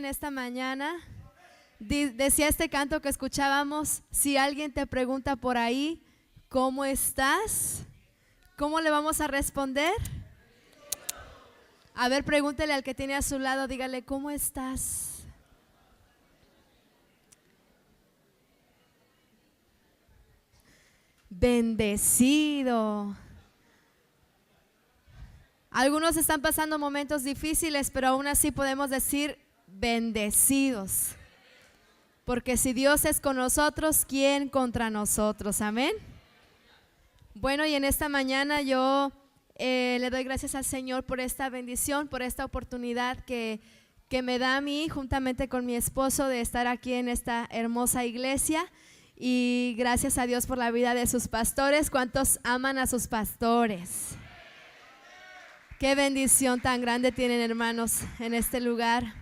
en esta mañana. Decía este canto que escuchábamos, si alguien te pregunta por ahí, ¿cómo estás? ¿Cómo le vamos a responder? A ver, pregúntele al que tiene a su lado, dígale, ¿cómo estás? Bendecido. Algunos están pasando momentos difíciles, pero aún así podemos decir bendecidos. Porque si Dios es con nosotros, ¿quién contra nosotros? Amén. Bueno, y en esta mañana yo le doy gracias al Señor por esta bendición, por esta oportunidad que me da a mí, juntamente con mi esposo, de estar aquí en esta hermosa iglesia. Y gracias a Dios por la vida de sus pastores. ¿Cuántos aman a sus pastores? Qué bendición tan grande tienen, hermanos, en este lugar.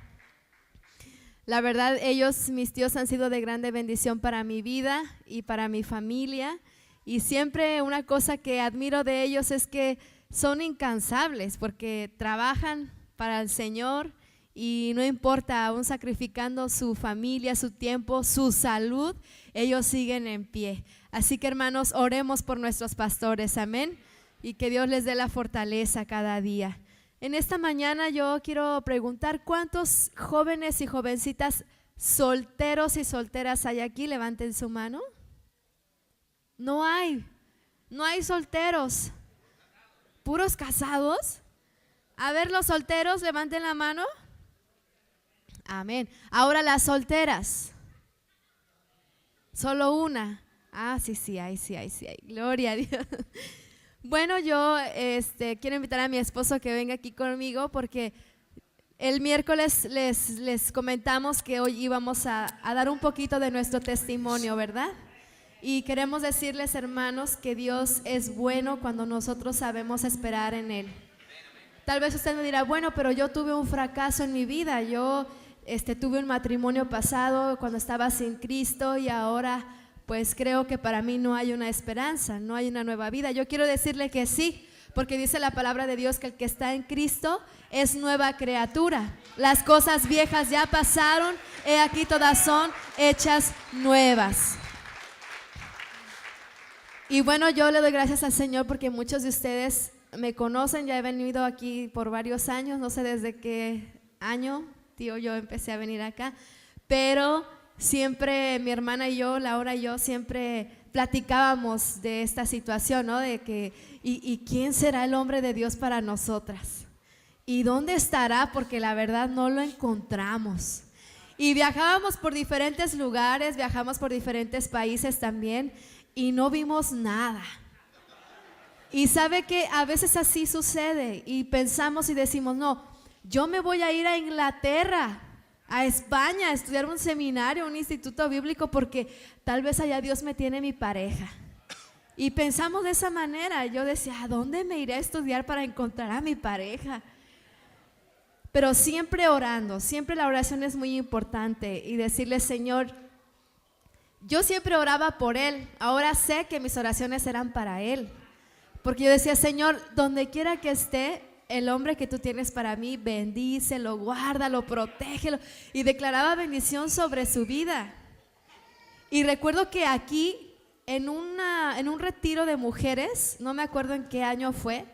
La verdad, ellos, mis tíos, han sido de grande bendición para mi vida y para mi familia. Y siempre una cosa que admiro de ellos es que son incansables porque trabajan para el Señor y no importa, aún sacrificando su familia, su tiempo, su salud, ellos siguen en pie. Así que, hermanos, oremos por nuestros pastores, amén. Y que Dios les dé la fortaleza cada día. En esta mañana yo quiero preguntar, ¿cuántos jóvenes y jovencitas solteros y solteras hay aquí? Levanten su mano. No hay solteros. ¿Puros casados? A ver, los solteros, levanten la mano. Amén. Ahora las solteras. Solo una. Ah, sí hay. Gloria a Dios. Bueno, yo quiero invitar a mi esposo que venga aquí conmigo porque el miércoles les comentamos que hoy íbamos a dar un poquito de nuestro testimonio, ¿verdad? Y queremos decirles, hermanos, que Dios es bueno cuando nosotros sabemos esperar en Él. Tal vez usted me dirá, bueno, pero yo tuve un fracaso en mi vida, yo tuve un matrimonio pasado cuando estaba sin Cristo y ahora pues creo que para mí no hay una esperanza, no hay una nueva vida. Yo quiero decirle que sí, porque dice la palabra de Dios que el que está en Cristo es nueva criatura. Las cosas viejas ya pasaron, he aquí todas son hechas nuevas. Y bueno, yo le doy gracias al Señor porque muchos de ustedes me conocen, ya he venido aquí por varios años, no sé desde qué año, tío, yo empecé a venir acá, pero siempre mi hermana y yo, Laura y yo, siempre platicábamos de esta situación, ¿no? De que, ¿y quién será el hombre de Dios para nosotras? ¿Y dónde estará? Porque la verdad no lo encontramos. Y viajábamos por diferentes lugares, viajamos por diferentes países también y no vimos nada. Y sabe que a veces así sucede y pensamos y decimos, no, yo me voy a ir a Inglaterra, a España, a estudiar un seminario, un instituto bíblico, porque tal vez allá Dios me tiene mi pareja. Y pensamos de esa manera. Yo decía, ¿a dónde me iré a estudiar para encontrar a mi pareja? Pero siempre orando, siempre la oración es muy importante y decirle, Señor, yo siempre oraba por él, ahora sé que mis oraciones eran para él. Porque yo decía, Señor, donde quiera que esté, el hombre que tú tienes para mí, bendícelo, guárdalo, protégelo. Y declaraba bendición sobre su vida. Y recuerdo que aquí, en un retiro de mujeres, no me acuerdo en qué año fue,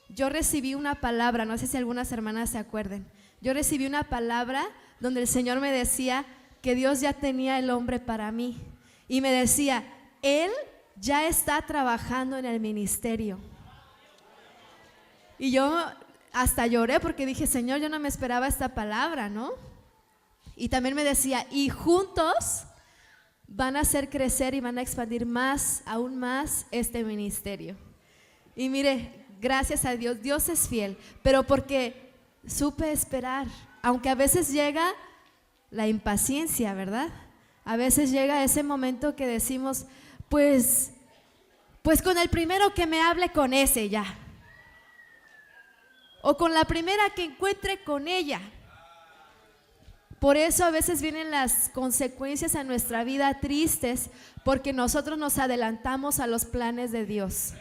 yo recibí una palabra, no sé si algunas hermanas se acuerden. Yo recibí una palabra donde el Señor me decía que Dios ya tenía el hombre para mí. Y me decía, Él ya está trabajando en el ministerio. Y yo hasta lloré porque dije, Señor, yo no me esperaba esta palabra, ¿no? Y también me decía, y juntos van a hacer crecer y van a expandir más, aún más este ministerio. Y mire, gracias a Dios, Dios es fiel, pero porque supe esperar, aunque a veces llega la impaciencia, ¿verdad? A veces llega ese momento que decimos, pues con el primero que me hable, con ese ya. O con la primera que encuentre, con ella. Por eso a veces vienen las consecuencias a nuestra vida tristes, porque nosotros nos adelantamos a los planes de Dios.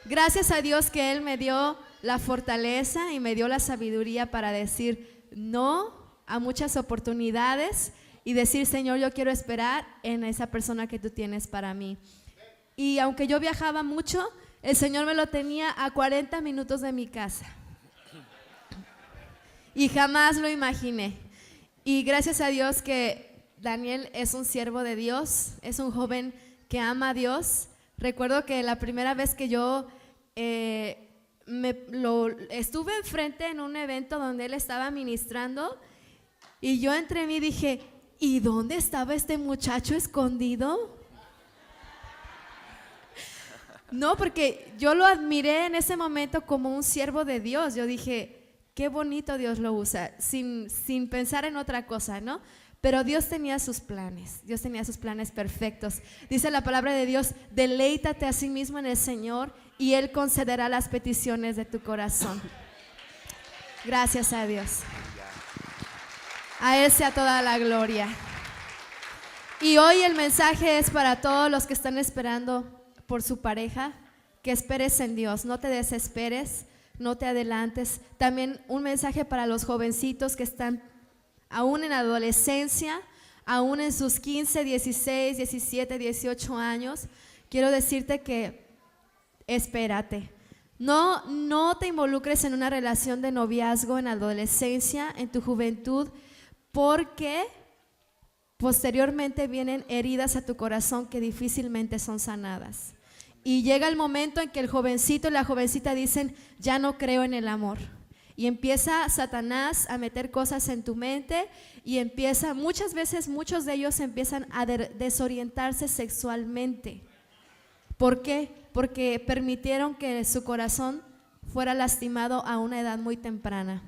Gracias a Dios que Él me dio la fortaleza y me dio la sabiduría para decir no a muchas oportunidades y decir, Señor, yo quiero esperar en esa persona que tú tienes para mí. Y aunque yo viajaba mucho, el Señor me lo tenía a 40 minutos de mi casa. Y jamás lo imaginé. Y gracias a Dios que Daniel es un siervo de Dios, es un joven que ama a Dios. Recuerdo que la primera vez que yo estuve enfrente en un evento donde él estaba ministrando y yo entre mí dije, ¿y dónde estaba este muchacho escondido? No, porque yo lo admiré en ese momento como un siervo de Dios. Yo dije, qué bonito Dios lo usa, sin pensar en otra cosa, ¿no? Pero Dios tenía sus planes perfectos. Dice la palabra de Dios, deleítate a sí mismo en el Señor y Él concederá las peticiones de tu corazón. Gracias a Dios. A Él sea toda la gloria. Y hoy el mensaje es para todos los que están esperando por su pareja, que esperes en Dios, no te desesperes, no te adelantes. También un mensaje para los jovencitos que están aún en adolescencia, aún en sus 15, 16, 17, 18 años. Quiero decirte que espérate. No te involucres en una relación de noviazgo en adolescencia, en tu juventud, porque posteriormente vienen heridas a tu corazón que difícilmente son sanadas. Y llega el momento en que el jovencito y la jovencita dicen, ya no creo en el amor. Y empieza Satanás a meter cosas en tu mente y muchas veces muchos de ellos empiezan a desorientarse sexualmente. ¿Por qué? Porque permitieron que su corazón fuera lastimado a una edad muy temprana.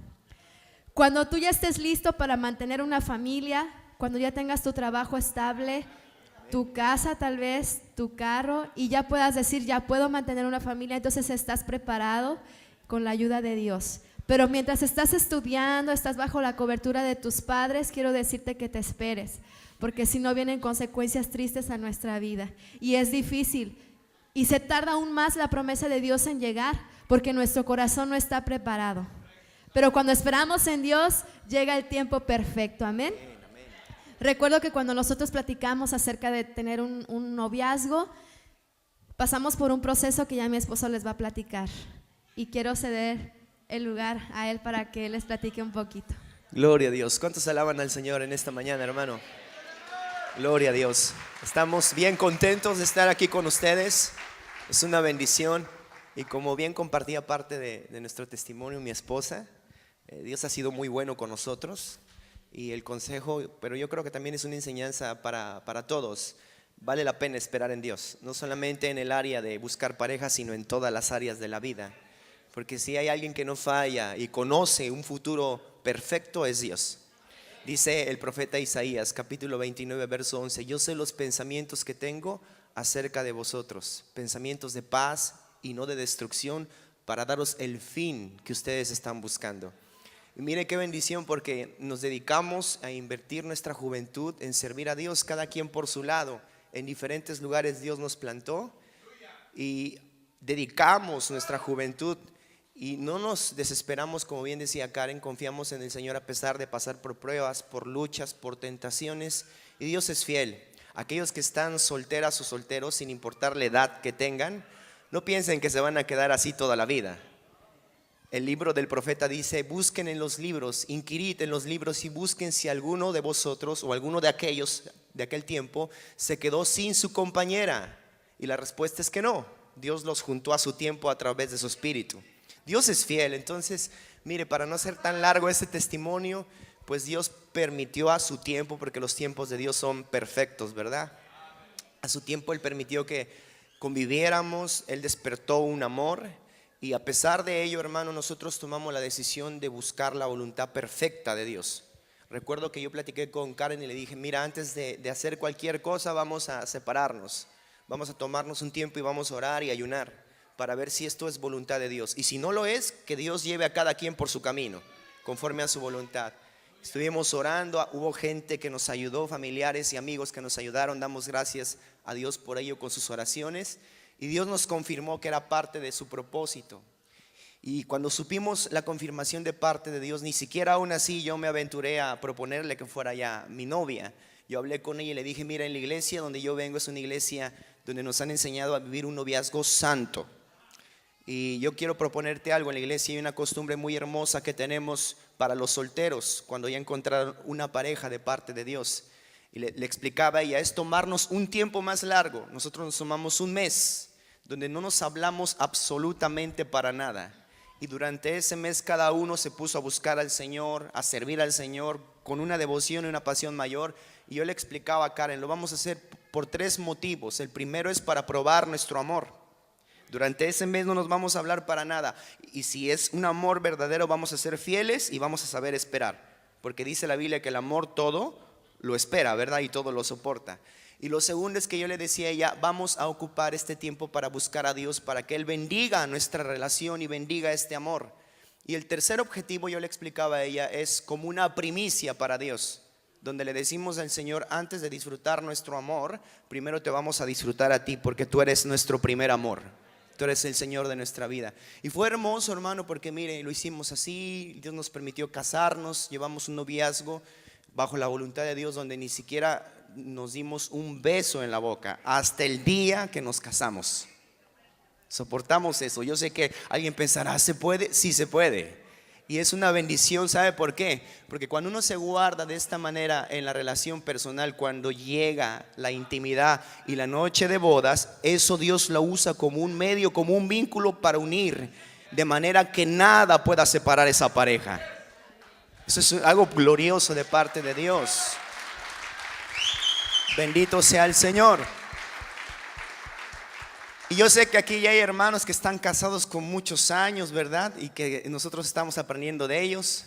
Cuando tú ya estés listo para mantener una familia, cuando ya tengas tu trabajo estable, tu casa tal vez, tu carro, y ya puedas decir, ya puedo mantener una familia, entonces estás preparado con la ayuda de Dios. Pero mientras estás estudiando, estás bajo la cobertura de tus padres, quiero decirte que te esperes, porque si no vienen consecuencias tristes a nuestra vida. Y es difícil, y se tarda aún más la promesa de Dios en llegar, porque nuestro corazón no está preparado. Pero cuando esperamos en Dios, llega el tiempo perfecto, amén. Recuerdo que cuando nosotros platicamos acerca de tener un noviazgo, pasamos por un proceso que ya mi esposo les va a platicar. Y quiero ceder el lugar a él para que él les platique un poquito. Gloria a Dios. ¿Cuántos alaban al Señor en esta mañana, hermano? Gloria a Dios. Estamos bien contentos de estar aquí con ustedes. Es una bendición. Y como bien compartía parte de nuestro testimonio mi esposa, Dios ha sido muy bueno con nosotros. Y el consejo, pero yo creo que también es una enseñanza para todos. Vale la pena esperar en Dios, no solamente en el área de buscar pareja, sino en todas las áreas de la vida. Porque si hay alguien que no falla y conoce un futuro perfecto, es Dios. Dice el profeta Isaías, capítulo 29, verso 11, yo sé los pensamientos que tengo acerca de vosotros, pensamientos de paz y no de destrucción, para daros el fin que ustedes están buscando. Y mire qué bendición, porque nos dedicamos a invertir nuestra juventud en servir a Dios, cada quien por su lado. En diferentes lugares Dios nos plantó y dedicamos nuestra juventud y no nos desesperamos, como bien decía Karen, confiamos en el Señor a pesar de pasar por pruebas, por luchas, por tentaciones, y Dios es fiel. Aquellos que están solteras o solteros, sin importar la edad que tengan, no piensen que se van a quedar así toda la vida. El libro del profeta dice, busquen en los libros, inquirid en los libros y busquen si alguno de vosotros o alguno de aquellos de aquel tiempo se quedó sin su compañera. Y la respuesta es que no. Dios los juntó a su tiempo a través de su espíritu. Dios es fiel. Entonces, mire, para no ser tan largo ese testimonio, pues Dios permitió a su tiempo, porque los tiempos de Dios son perfectos, ¿verdad? A su tiempo Él permitió que conviviéramos, Él despertó un amor. Y a pesar de ello, hermano, nosotros tomamos la decisión de buscar la voluntad perfecta de Dios. Recuerdo que yo platiqué con Karen y le dije, mira, antes de hacer cualquier cosa vamos a separarnos. Vamos a tomarnos un tiempo y vamos a orar y ayunar para ver si esto es voluntad de Dios. Y si no lo es, que Dios lleve a cada quien por su camino, conforme a su voluntad. Estuvimos orando, hubo gente que nos ayudó, familiares y amigos que nos ayudaron. Damos gracias a Dios por ello con sus oraciones. Y Dios nos confirmó que era parte de su propósito. Y cuando supimos la confirmación de parte de Dios, ni siquiera aún así yo me aventuré a proponerle que fuera ya mi novia. Yo hablé con ella y le dije, mira, en la iglesia donde yo vengo es una iglesia donde nos han enseñado a vivir un noviazgo santo. Y yo quiero proponerte algo. En la iglesia hay una costumbre muy hermosa que tenemos para los solteros cuando ya encontraron una pareja de parte de Dios. Y le explicaba a ella, es tomarnos un tiempo más largo. Nosotros nos tomamos un mes donde no nos hablamos absolutamente para nada. Y durante ese mes cada uno se puso a buscar al Señor, a servir al Señor con una devoción y una pasión mayor. Y yo le explicaba a Karen, lo vamos a hacer por 3 motivos. El primero es para probar nuestro amor. Durante ese mes no nos vamos a hablar para nada. Y si es un amor verdadero, vamos a ser fieles y vamos a saber esperar. Porque dice la Biblia que el amor todo lo espera, ¿verdad? Y todo lo soporta. Y lo segundo es que yo le decía a ella, vamos a ocupar este tiempo para buscar a Dios, para que Él bendiga nuestra relación y bendiga este amor. Y el tercer objetivo, yo le explicaba a ella, es como una primicia para Dios, donde le decimos al Señor, antes de disfrutar nuestro amor, primero te vamos a disfrutar a ti, porque tú eres nuestro primer amor. Tú eres el Señor de nuestra vida. Y fue hermoso, hermano, porque mire, lo hicimos así. Dios nos permitió casarnos. Llevamos un noviazgo bajo la voluntad de Dios, donde ni siquiera nos dimos un beso en la boca hasta el día que nos casamos. Soportamos eso. Yo sé que alguien pensará, ¿se puede? Sí se puede. Y es una bendición, ¿sabe por qué? Porque cuando uno se guarda de esta manera en la relación personal, cuando llega la intimidad y la noche de bodas, eso Dios lo usa como un medio, como un vínculo para unir, de manera que nada pueda separar esa pareja. Eso es algo glorioso de parte de Dios. Bendito sea el Señor. Y yo sé que aquí ya hay hermanos que están casados con muchos años, ¿verdad? Y que nosotros estamos aprendiendo de ellos,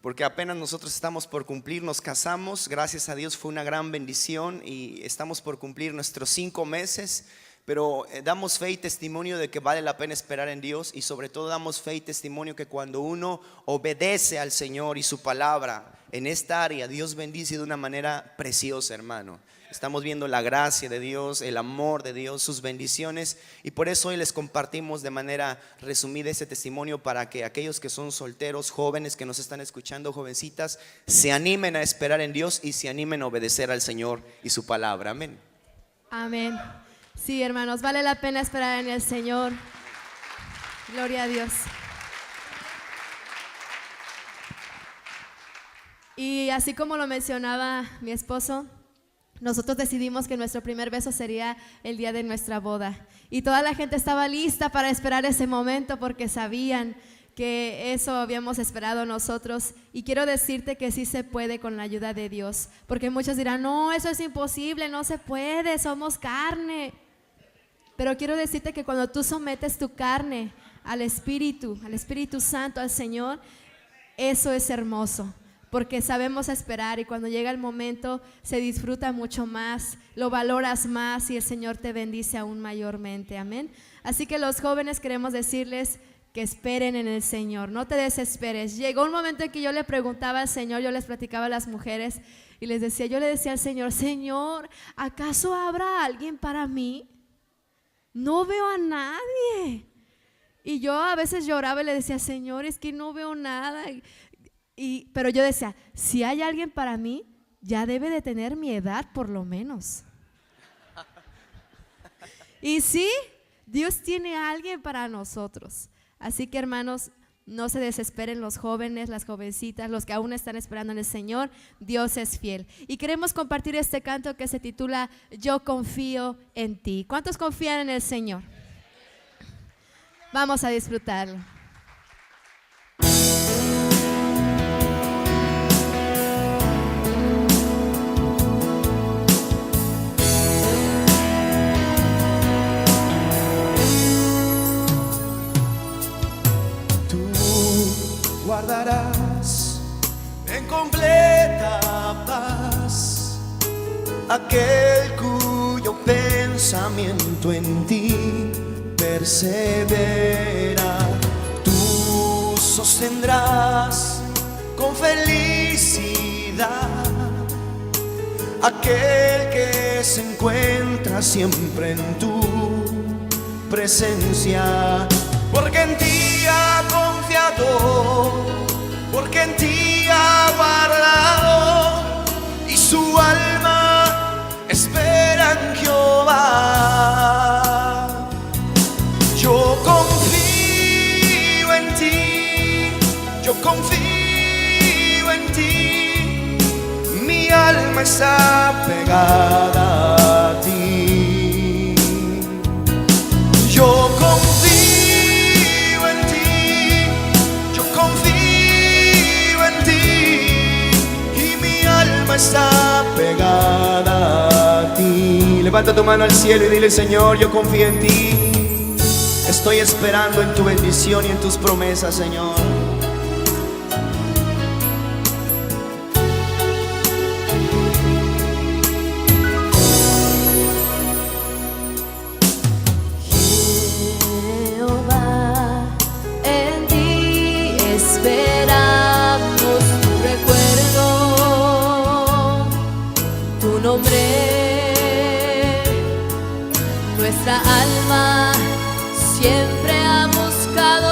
porque apenas nosotros estamos por cumplir, nos casamos, gracias a Dios fue una gran bendición y estamos por cumplir nuestros 5 meses, pero damos fe y testimonio de que vale la pena esperar en Dios, y sobre todo damos fe y testimonio que cuando uno obedece al Señor y su palabra en esta área, Dios bendice de una manera preciosa, hermano. Estamos viendo la gracia de Dios, el amor de Dios, sus bendiciones, y por eso hoy les compartimos de manera resumida ese testimonio para que aquellos que son solteros, jóvenes que nos están escuchando, jovencitas, se animen a esperar en Dios y se animen a obedecer al Señor y su palabra. Amén. Amén. Sí, hermanos, vale la pena esperar en el Señor. Gloria a Dios. Y así como lo mencionaba mi esposo, nosotros decidimos que nuestro primer beso sería el día de nuestra boda. Y toda la gente estaba lista para esperar ese momento porque sabían que eso habíamos esperado nosotros. Y quiero decirte que sí se puede con la ayuda de Dios. Porque muchos dirán, no, eso es imposible, no se puede, somos carne. Pero quiero decirte que cuando tú sometes tu carne al Espíritu Santo, al Señor, eso es hermoso. Porque sabemos esperar y cuando llega el momento se disfruta mucho más, lo valoras más y el Señor te bendice aún mayormente, amén. Así que los jóvenes queremos decirles que esperen en el Señor, no te desesperes. Llegó un momento en que yo le preguntaba al Señor, yo les platicaba a las mujeres y yo le decía al Señor, Señor, ¿acaso habrá alguien para mí? No veo a nadie. Y yo a veces lloraba y le decía, Señor, es que no veo nada. Pero yo decía, si hay alguien para mí, ya debe de tener mi edad por lo menos. Y sí, Dios tiene a alguien para nosotros. Así que hermanos, no se desesperen los jóvenes, las jovencitas, los que aún están esperando en el Señor. Dios es fiel. Y queremos compartir este canto que se titula Yo confío en ti. ¿Cuántos confían en el Señor? Vamos a disfrutarlo. Guardarás en completa paz aquel cuyo pensamiento en ti persevera. Tú sostendrás con felicidad aquel que se encuentra siempre en tu presencia, porque en ti ha ti, yo confío en ti, mi alma está pegada a ti. Yo confío en ti, yo confío en ti, y mi alma está pegada a ti. Levanta tu mano al cielo y dile: Señor, yo confío en ti. Estoy esperando en tu bendición y en tus promesas, Señor. Jehová, en ti esperamos tu recuerdo, tu nombre, nuestra alma siempre ha buscado.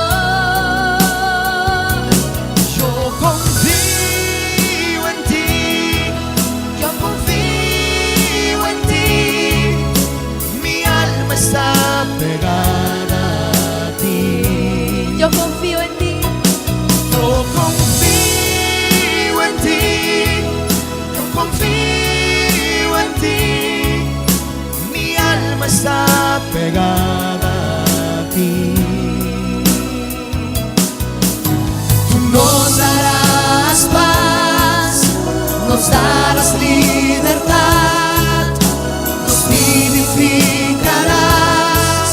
Yo confío en ti, yo confío en ti, mi alma está pegada a ti. Yo confío en ti, Yo confío en ti, yo confío en ti, mi alma está pegada a ti. Tú nos darás paz, nos darás libertad, nos vivificarás,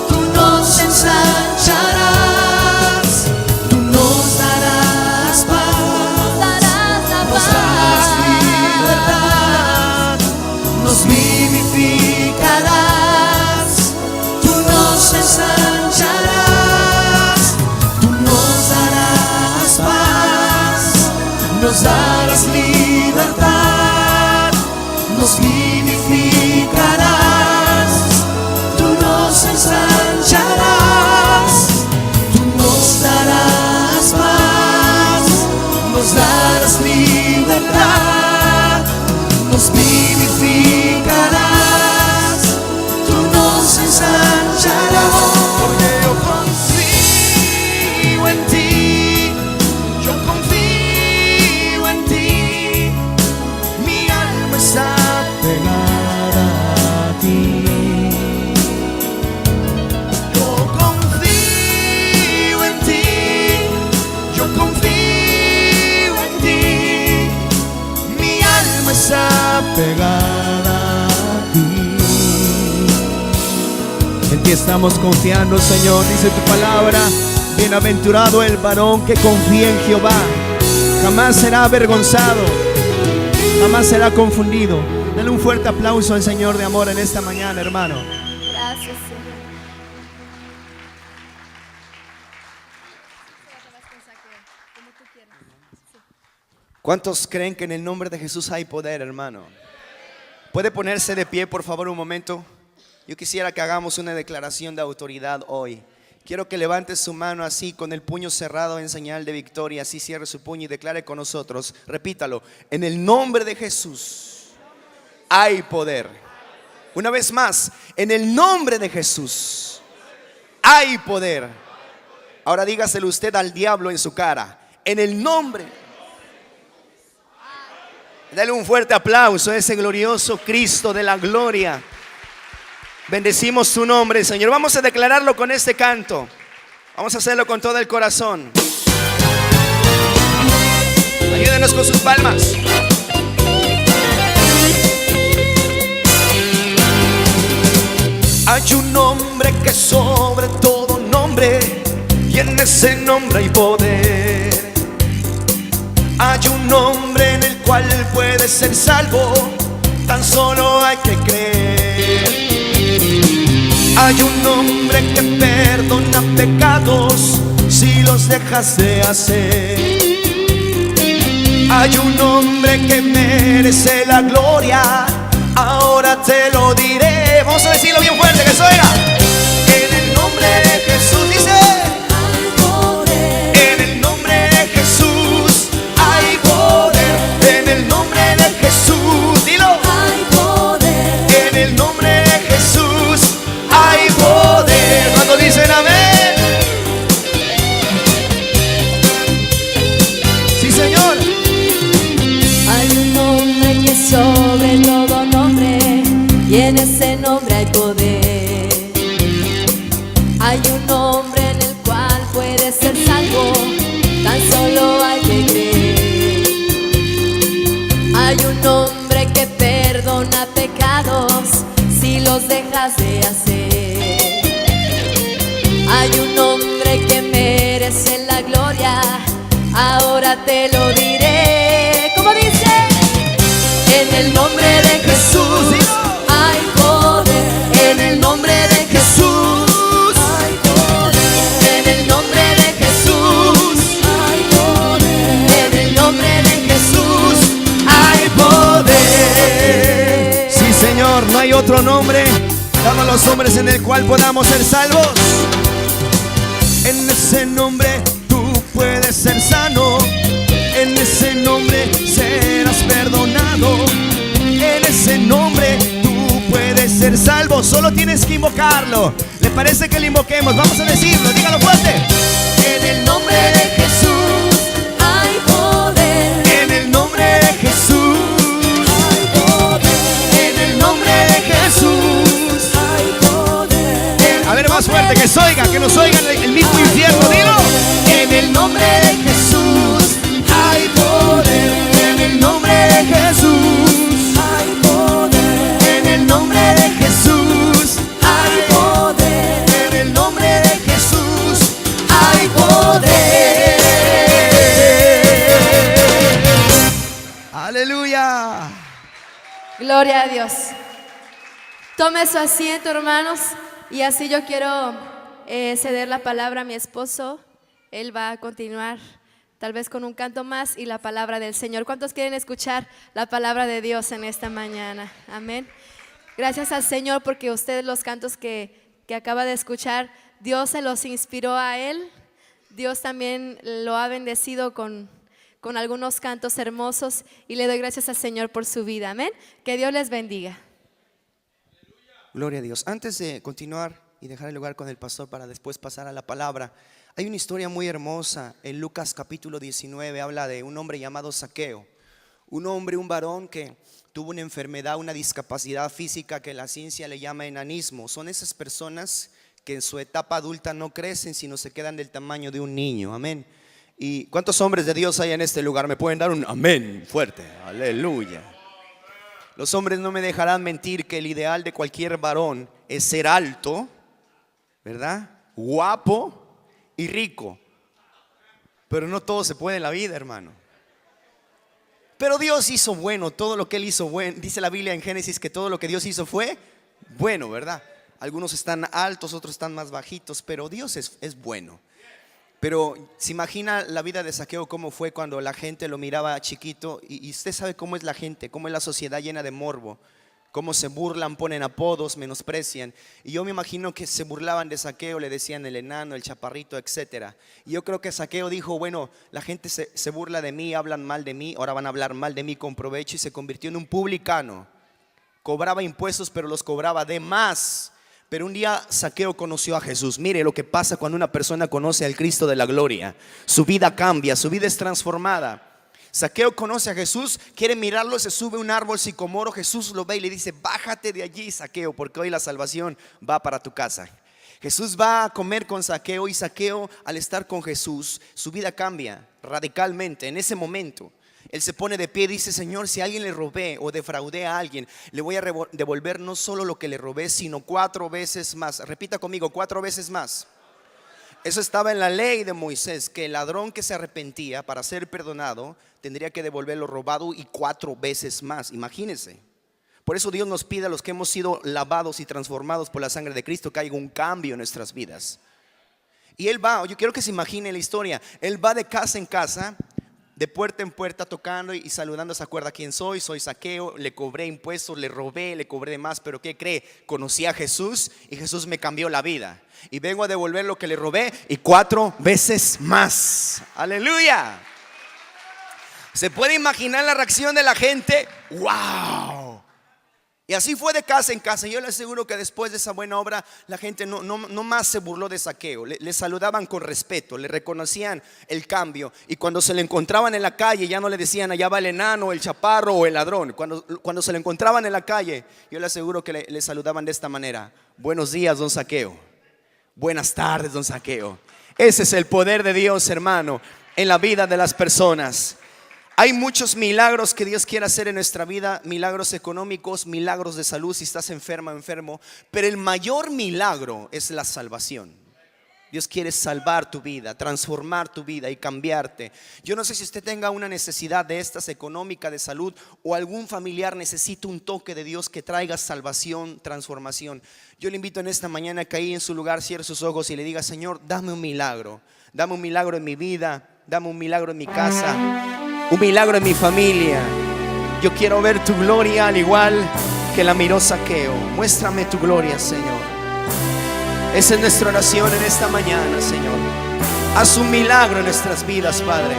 tú nos ensancharás, tú nos darás paz, nos darás libertad, nos vivificarás, tú nos ensancharás, tú nos darás paz, nos darás libertad, nos vivificarás, tú nos ensancharás, tú nos darás paz, nos darás libertad, nos vivificarás, tú nos ensancharás. Porque yo confío en ti, yo confío en ti, mi alma está pegada a ti. Yo confío en ti, yo confío en ti, mi alma está pegada a ti. En ti estamos confiando, Señor. Dice tu palabra: bienaventurado el varón que confía en Jehová, jamás será avergonzado, jamás será confundido. Dale un fuerte aplauso al Señor de amor en esta mañana, hermano. gracias Señor. ¿Cuántos creen que en el nombre de Jesús hay poder, hermano? ¿Puede ponerse de pie, por favor, un momento? Yo quisiera que hagamos una declaración de autoridad hoy. Quiero que levante su mano así, con el puño cerrado en señal de victoria. Así cierre su puño y declare con nosotros. Repítalo: en el nombre de Jesús hay poder. Una vez más: en el nombre de Jesús hay poder. Ahora dígaselo usted al diablo en su cara: en el nombre. Dale un fuerte aplauso a ese glorioso Cristo de la gloria. Bendecimos su nombre, Señor. Vamos a declararlo con este canto. Vamos a hacerlo con todo el corazón. Ayúdenos con sus palmas. Hay un nombre que sobre todo nombre, y en ese nombre hay poder. Hay un nombre en el cual puedes ser salvo, tan solo hay que creer. Hay un nombre que perdona pecados si los dejas de hacer. Hay un nombre que merece la gloria, ahora te lo diré. Vamos a decirlo bien fuerte, que se oiga. En el nombre de Jesús dice: en el nombre de Jesús hay poder. En el nombre de Jesús, dilo. En el nombre de Jesús hay poder. Cuando dicen amén. salvo, tan solo hay que creer. Hay un nombre que perdona pecados si los dejas de hacer. Hay un nombre que merece la gloria, ahora te lo diré. ¿Cómo dice? En el nombre de Jesús hay poder. En el nombre de Jesús hay poder. En el nombre de Jesús hay poder. En el nombre de Jesús hay poder. Sí, Señor, no hay otro nombre dado a los hombres en el cual podamos ser salvos. En ese nombre tú puedes ser sano. En ese nombre serás perdonado. En ese nombre tú puedes ser salvo. Solo tienes que invocarlo. ¿Le parece que lo invoquemos? Vamos a decirlo, dígalo fuerte. En el nombre de Jesús hay poder. En el nombre de Jesús Hay poder. en el nombre de Jesús. Hay poder. A ver, más fuerte, que se oiga, que nos oigan el mismo infierno, dilo. En el nombre de Jesús hay poder. En el nombre de Jesús. Hay poder. En el nombre de Jesús. Hay poder. En el nombre de Jesús. Hay poder. Aleluya. Gloria a Dios. Tome su asiento, hermanos, y así yo quiero ceder la palabra a mi esposo. Él va a continuar tal vez con un canto más y la palabra del Señor. ¿Cuántos quieren escuchar la palabra de Dios en esta mañana? Amén. Gracias al Señor porque ustedes los cantos que acaba de escuchar, Dios se los inspiró a Él. Dios también lo ha bendecido con algunos cantos hermosos y le doy gracias al Señor por su vida. Amén. Que Dios les bendiga. Gloria a Dios. Antes de continuar y dejar el lugar con el pastor para después pasar a la palabra, hay una historia muy hermosa en Lucas capítulo 19. Habla de un hombre llamado Zaqueo. Un hombre, un varón que tuvo una enfermedad, una discapacidad física que la ciencia le llama enanismo. Son esas personas que en su etapa adulta no crecen, sino se quedan del tamaño de un niño. Amén. ¿Y cuántos hombres de Dios hay en este lugar? ¿Me pueden dar un amén fuerte? Aleluya. Los hombres no me dejarán mentir que el ideal de cualquier varón es ser alto, ¿verdad? Guapo y rico. Pero no todo se puede en la vida, hermano. Pero Dios hizo bueno, todo lo que Él hizo bueno. Dice la Biblia en Génesis que todo lo que Dios hizo fue bueno, ¿verdad? Algunos están altos, otros están más bajitos, pero Dios es bueno. Pero se imagina la vida de Zaqueo, cómo fue cuando la gente lo miraba chiquito. Y usted sabe cómo es la gente, cómo es la sociedad llena de morbo, cómo se burlan, ponen apodos, menosprecian. Y yo me imagino que se burlaban de Zaqueo, le decían el enano, el chaparrito, etc. Y yo creo que Zaqueo dijo, bueno, la gente se burla de mí, hablan mal de mí, ahora van a hablar mal de mí con provecho. Y se convirtió en un publicano. Cobraba impuestos, pero los cobraba de más. Pero un día Zaqueo conoció a Jesús. Mire lo que pasa cuando una persona conoce al Cristo de la gloria. Su vida cambia, su vida es transformada. Zaqueo conoce a Jesús, quiere mirarlo, se sube a un árbol sicomoro. Jesús lo ve y le dice, bájate de allí, Zaqueo, porque hoy la salvación va para tu casa. Jesús va a comer con Zaqueo y Zaqueo, al estar con Jesús, su vida cambia radicalmente en ese momento. Él se pone de pie y dice, Señor, si a alguien le robé o defraudé a alguien, le voy a devolver no solo lo que le robé, sino 4 veces más. Repita conmigo, 4 veces más. Eso estaba en la ley de Moisés, que el ladrón que se arrepentía para ser perdonado tendría que devolver lo robado y 4 veces más. Imagínense. Por eso Dios nos pide a los que hemos sido lavados y transformados por la sangre de Cristo que haya un cambio en nuestras vidas. Y él va, yo quiero que se imagine la historia. Él va de casa en casa, de puerta en puerta, tocando y saludando. ¿Se acuerda quién soy? Soy Zaqueo, le cobré impuestos, le robé, le cobré de más. Pero ¿qué cree? Conocí a Jesús y Jesús me cambió la vida. Y vengo a devolver lo que le robé y 4 veces más. Aleluya. ¿Se puede imaginar la reacción de la gente? ¡Wow! Y así fue de casa en casa. Yo le aseguro que después de esa buena obra, la gente no más se burló de Zaqueo. Le saludaban con respeto, le reconocían el cambio. Y cuando se le encontraban en la calle, ya no le decían, allá va el enano, el chaparro o el ladrón. Cuando se le encontraban en la calle, yo le aseguro que le saludaban de esta manera: buenos días, don Zaqueo. Buenas tardes, don Zaqueo. Ese es el poder de Dios, hermano, en la vida de las personas. Hay muchos milagros que Dios quiere hacer en nuestra vida, milagros económicos, milagros de salud si estás enferma o enfermo, pero el mayor milagro es la salvación. Dios quiere salvar tu vida, transformar tu vida y cambiarte. Yo no sé si usted tenga una necesidad de estas económica, de salud, o algún familiar necesita un toque de Dios que traiga salvación, transformación. Yo le invito en esta mañana que ahí en su lugar cierre sus ojos y le diga: Señor, dame un milagro en mi vida, dame un milagro en mi casa, un milagro en mi familia. Yo quiero ver tu gloria al igual que la miró Zaqueo. Muéstrame tu gloria, Señor. Esa es nuestra oración en esta mañana, Señor. Haz un milagro en nuestras vidas, Padre.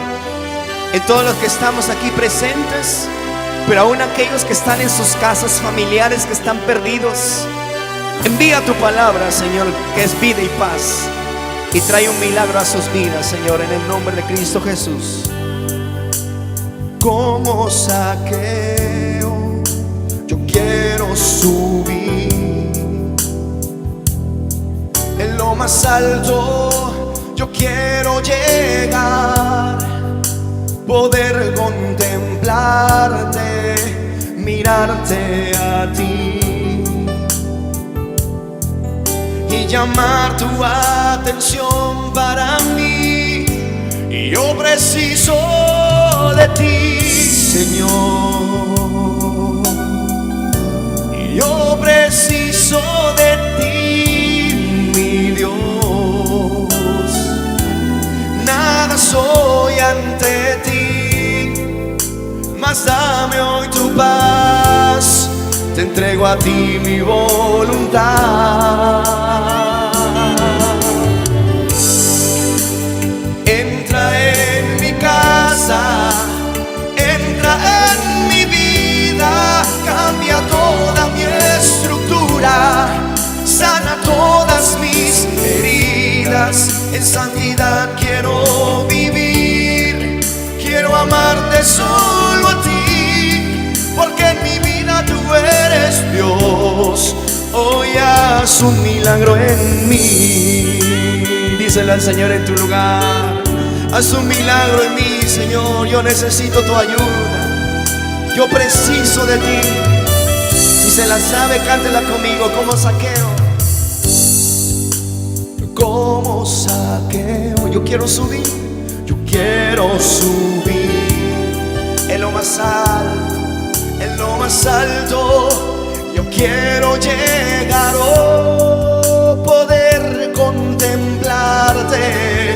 En todos los que estamos aquí presentes, pero aún aquellos que están en sus casas, familiares que están perdidos, envía tu palabra, Señor, que es vida y paz, y trae un milagro a sus vidas, Señor, en el nombre de Cristo Jesús. Como Zaqueo, yo quiero subir en lo más alto, yo quiero llegar, poder contemplarte, mirarte a ti y llamar tu atención para mí. Y yo preciso de ti, Señor. Y yo preciso de ti, mi Dios. Nada soy ante ti, mas dame hoy tu paz. Te entrego a ti mi voluntad. Entra en mi casa, entra en mi vida, cambia toda mi estructura, sana todas mis heridas. En santidad quiero vivir, quiero amarte solo a ti, porque en mi vida tú eres Dios. Hoy haz un milagro en mí. Díselo al Señor en tu lugar: haz un milagro en mí, Señor. Yo necesito tu ayuda, yo preciso de ti. Si se la sabe, cántela conmigo, como Zaqueo. Como Zaqueo, yo quiero subir, yo quiero subir en lo más alto, en lo más alto. Yo quiero llegar, oh, poder contemplarte,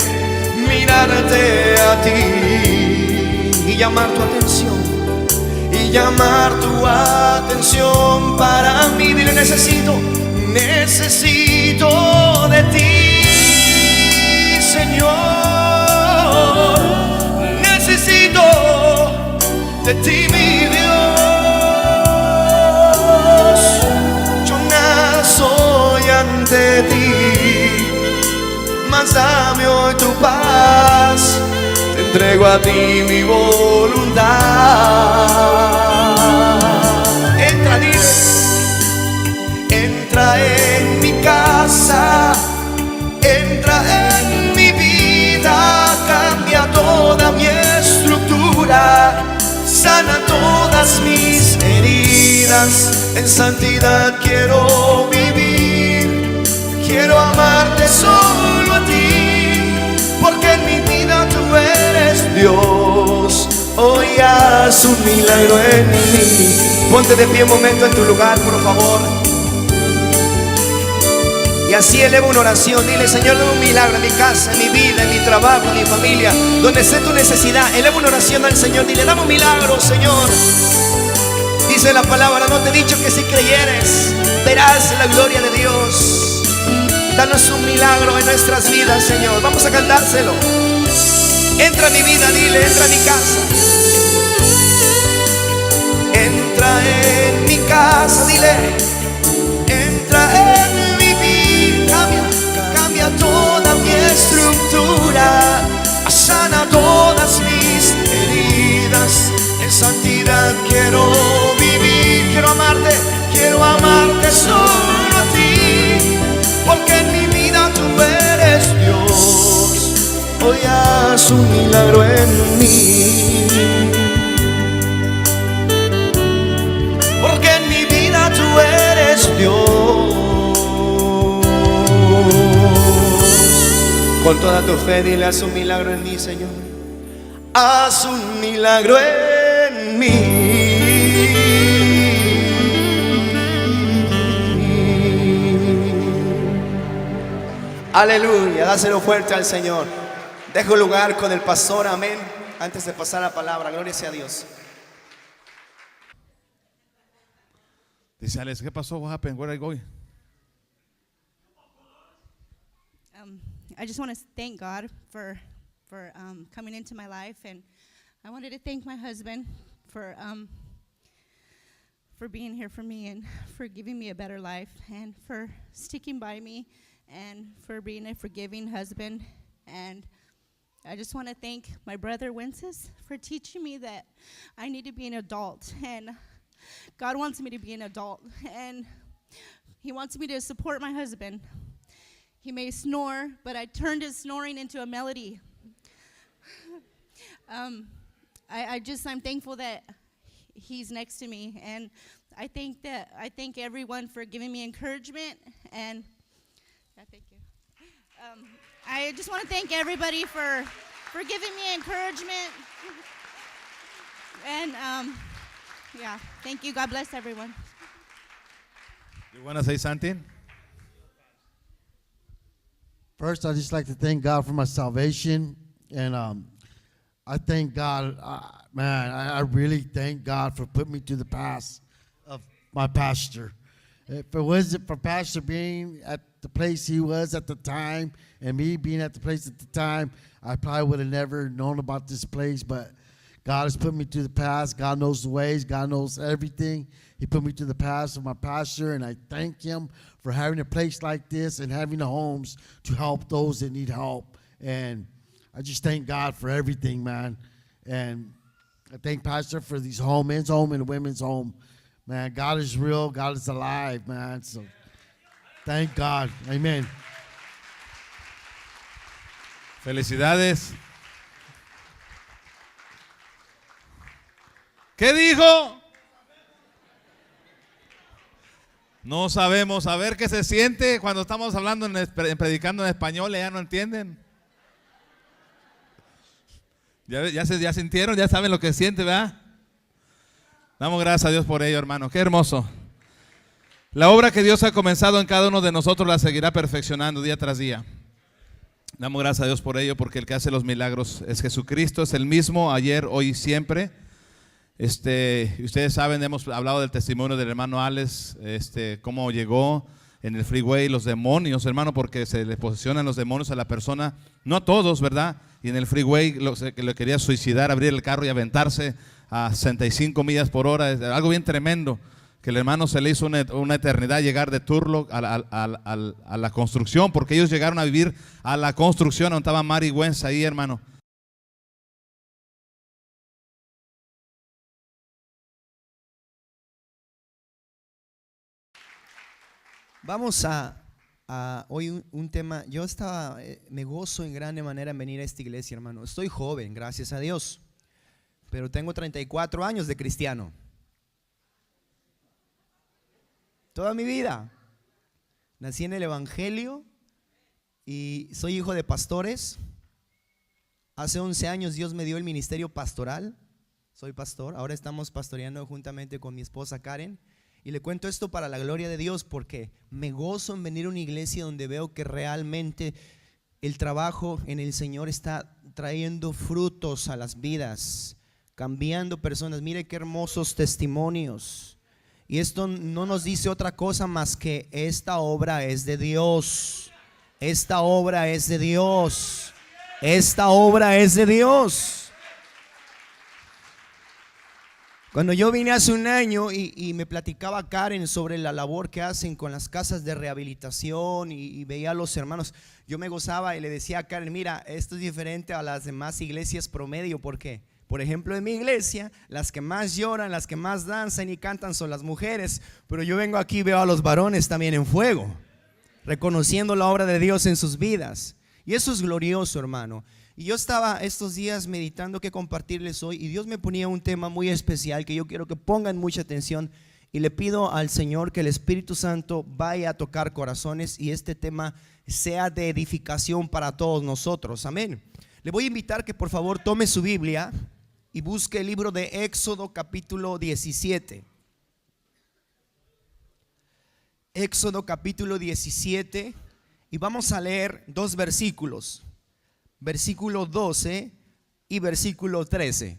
mirarte a ti y llamar tu atención, y llamar tu atención para mí. Dile: necesito de ti, Señor. Necesito de ti, mi Dios. Yo nada soy ante ti, mas dame hoy tu paz. Te entrego a ti mi voluntad. Entra, dile: entra en mi casa, entra en mi vida, cambia toda mi estructura, sana todas mis heridas. En santidad quiero vivir, quiero amarte solo a ti, porque en mi vida tú eres Dios. Hoy haz un milagro en mí. Ponte de pie un momento en tu lugar, por favor. Y así eleva una oración. Dile: Señor, dame un milagro en mi casa, en mi vida, en mi trabajo, en mi familia, donde esté tu necesidad. Eleva una oración al Señor. Dile: dame un milagro, Señor. Dice la palabra: no te he dicho que si creyeres verás la gloria de Dios. Danos un milagro en nuestras vidas, Señor. Vamos a cantárselo. Entra a mi vida, dile: entra a mi casa, entra en mi casa, dile: entra en mi vida, cambia toda mi estructura, sana todas mis heridas. En santidad quiero vivir, quiero amarte solo a ti, porque en mi vida tú eres Dios. hoy haz un milagro en mí, porque en mi vida tú eres Dios. Con toda tu fe dile, haz un milagro en mí, Señor. Haz un milagro en mí. Aleluya, dáselo fuerte al Señor. Dejo lugar con el pastor, amén. Antes de pasar la palabra, gloria sea a Dios. Dice Alex, ¿qué pasó? What happened? Where are you going? I just want to thank God for coming into my life, and I wanted to thank my husband for being here for me and for giving me a better life and for sticking by me and for being a forgiving husband. And I just want to thank my brother Wences for teaching me that I need to be an adult, and God wants me to be an adult, and He wants me to support my husband. He may snore, but I turned his snoring into a melody. I'm thankful that he's next to me, and I thank everyone for giving me encouragement, and thank you. I just want to thank everybody for giving me encouragement, and thank you. God bless everyone. You want to say something? First, I'd just like to thank God for my salvation. And I thank God, I really thank God for putting me to the path of my pastor. If it wasn't for Pastor being at the place he was at the time and me being at the place at the time, I probably would have never known about this place. But God has put me to the path. God knows the ways. God knows everything. He put me to the path of my pastor, and I thank him for having a place like this and having the homes to help those that need help. And I just thank God for everything, man. And I thank Pastor for these home, men's home and women's home. Man, God is real. God is alive, man. So thank God. Amen. Felicidades. ¿Qué dijo? No sabemos. A ver qué se siente cuando estamos hablando, predicando en español. Ya no entienden. Ya sintieron, ya saben lo que siente, ¿verdad? Damos gracias a Dios por ello, hermano. Qué hermoso. La obra que Dios ha comenzado en cada uno de nosotros la seguirá perfeccionando día tras día. Damos gracias a Dios por ello, porque el que hace los milagros es Jesucristo, es el mismo ayer, hoy y siempre. Ustedes saben, hemos hablado del testimonio del hermano Alex, cómo llegó en el freeway los demonios, hermano, porque se le posesionan los demonios a la persona, no a todos, ¿verdad? Y en el freeway lo quería suicidar, abrir el carro y aventarse a 65 millas por hora, es algo bien tremendo, que el hermano se le hizo una eternidad llegar de Turlock a la construcción, porque ellos llegaron a vivir a la construcción, donde estaba Mary Wentz ahí, hermano. Vamos a hoy un tema. Yo me gozo en grande manera en venir a esta iglesia, hermano. Estoy joven, gracias a Dios, pero tengo 34 años de cristiano. Toda mi vida nací en el evangelio y soy hijo de pastores. Hace 11 años Dios me dio el ministerio pastoral. Soy pastor, ahora estamos pastoreando juntamente con mi esposa Karen. Y le cuento esto para la gloria de Dios, porque me gozo en venir a una iglesia donde veo que realmente el trabajo en el Señor está trayendo frutos a las vidas, cambiando personas. Mire qué hermosos testimonios. Y esto no nos dice otra cosa más que esta obra es de Dios. Esta obra es de Dios. Esta obra es de Dios. Cuando yo vine hace un año y me platicaba Karen sobre la labor que hacen con las casas de rehabilitación y veía a los hermanos, yo me gozaba y le decía a Karen, mira, esto es diferente a las demás iglesias promedio, porque, por ejemplo, en mi iglesia, las que más lloran, las que más danzan y cantan son las mujeres, pero yo vengo aquí y veo a los varones también en fuego, reconociendo la obra de Dios en sus vidas. Y eso es glorioso, hermano. Y yo estaba estos días meditando qué compartirles hoy, y Dios me ponía un tema muy especial que yo quiero que pongan mucha atención, y le pido al Señor que el Espíritu Santo vaya a tocar corazones y este tema sea de edificación para todos nosotros. Amén. Le voy a invitar que por favor tome su Biblia y busque el libro de Éxodo capítulo 17. Éxodo capítulo 17, y vamos a leer dos versículos, versículo 12 y versículo 13.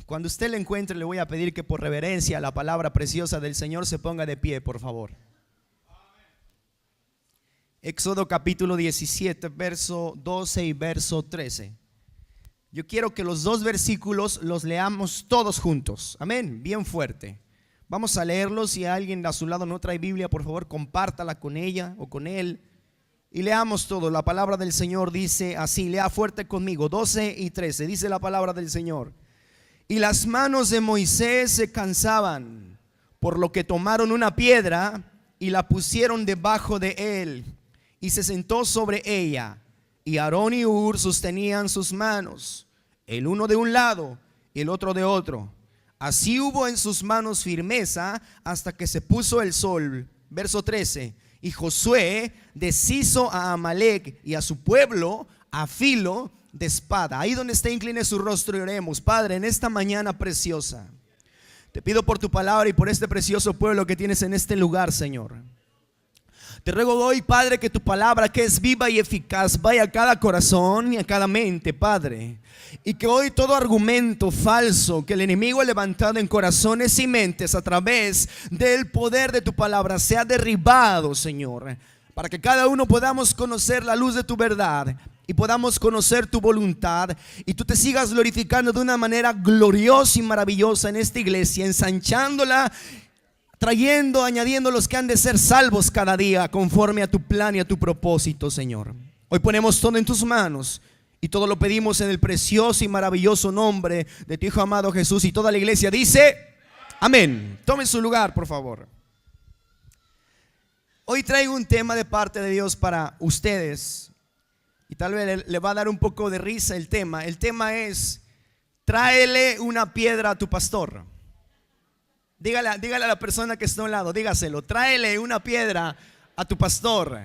Cuando usted le encuentre, le voy a pedir que por reverencia a la palabra preciosa del Señor se ponga de pie, por favor. Éxodo capítulo 17, verso 12 y verso 13. Yo quiero que los dos versículos los leamos todos juntos. Amén, bien fuerte. Vamos a leerlos. Si alguien a su lado no trae Biblia, por favor compártala con ella o con él. Y leamos todo. La palabra del Señor dice así, lea fuerte conmigo, 12 y 13. Dice la palabra del Señor: y las manos de Moisés se cansaban, por lo que tomaron una piedra y la pusieron debajo de él, y se sentó sobre ella. Y Aarón y Hur sostenían sus manos, el uno de un lado y el otro de otro. Así hubo en sus manos firmeza hasta que se puso el sol. Verso 13. Y Josué deshizo a Amalec y a su pueblo a filo de espada. Ahí donde esté, incline su rostro y oremos. Padre, en esta mañana preciosa, te pido por tu palabra y por este precioso pueblo que tienes en este lugar, Señor. Te ruego hoy, Padre, que tu palabra, que es viva y eficaz, vaya a cada corazón y a cada mente, Padre. Y que hoy todo argumento falso que el enemigo ha levantado en corazones y mentes a través del poder de tu palabra sea derribado, Señor. Para que cada uno podamos conocer la luz de tu verdad y podamos conocer tu voluntad, y tú te sigas glorificando de una manera gloriosa y maravillosa en esta iglesia, ensanchándola, trayendo, añadiendo los que han de ser salvos cada día conforme a tu plan y a tu propósito, Señor. Hoy ponemos todo en tus manos y todo lo pedimos en el precioso y maravilloso nombre de tu Hijo amado Jesús, y toda la iglesia dice amén. Tomen su lugar, por favor. Hoy traigo un tema de parte de Dios para ustedes, y tal vez le va a dar un poco de risa el tema. El tema es: tráele una piedra a tu pastor. Dígale a la persona que está a un lado, dígaselo: tráele una piedra a tu pastor.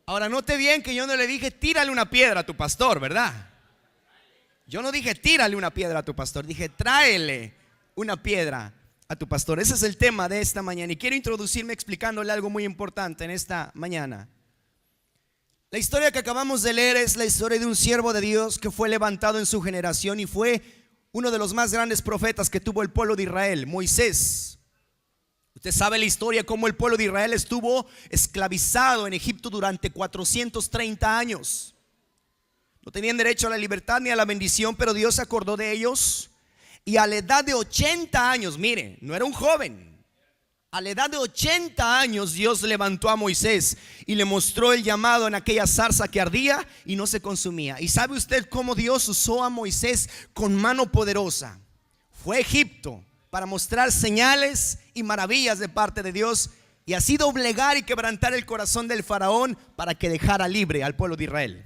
Ahora note bien que yo no le dije tírale una piedra a tu pastor, ¿verdad? Yo no dije tírale una piedra a tu pastor, dije tráele una piedra a tu pastor. Ese es el tema de esta mañana, y quiero introducirme explicándole algo muy importante en esta mañana. La historia que acabamos de leer es la historia de un siervo de Dios que fue levantado en su generación y fue uno de los más grandes profetas que tuvo el pueblo de Israel, Moisés. Usted sabe la historia, cómo el pueblo de Israel estuvo esclavizado en Egipto durante 430 años. No tenían derecho a la libertad ni a la bendición, pero Dios se acordó de ellos. Y a la edad de 80 años, mire, no era un joven, a la edad de 80 años Dios levantó a Moisés y le mostró el llamado en aquella zarza que ardía y no se consumía. ¿Y sabe usted cómo Dios usó a Moisés con mano poderosa? Fue a Egipto para mostrar señales y maravillas de parte de Dios, y así doblegar y quebrantar el corazón del faraón para que dejara libre al pueblo de Israel.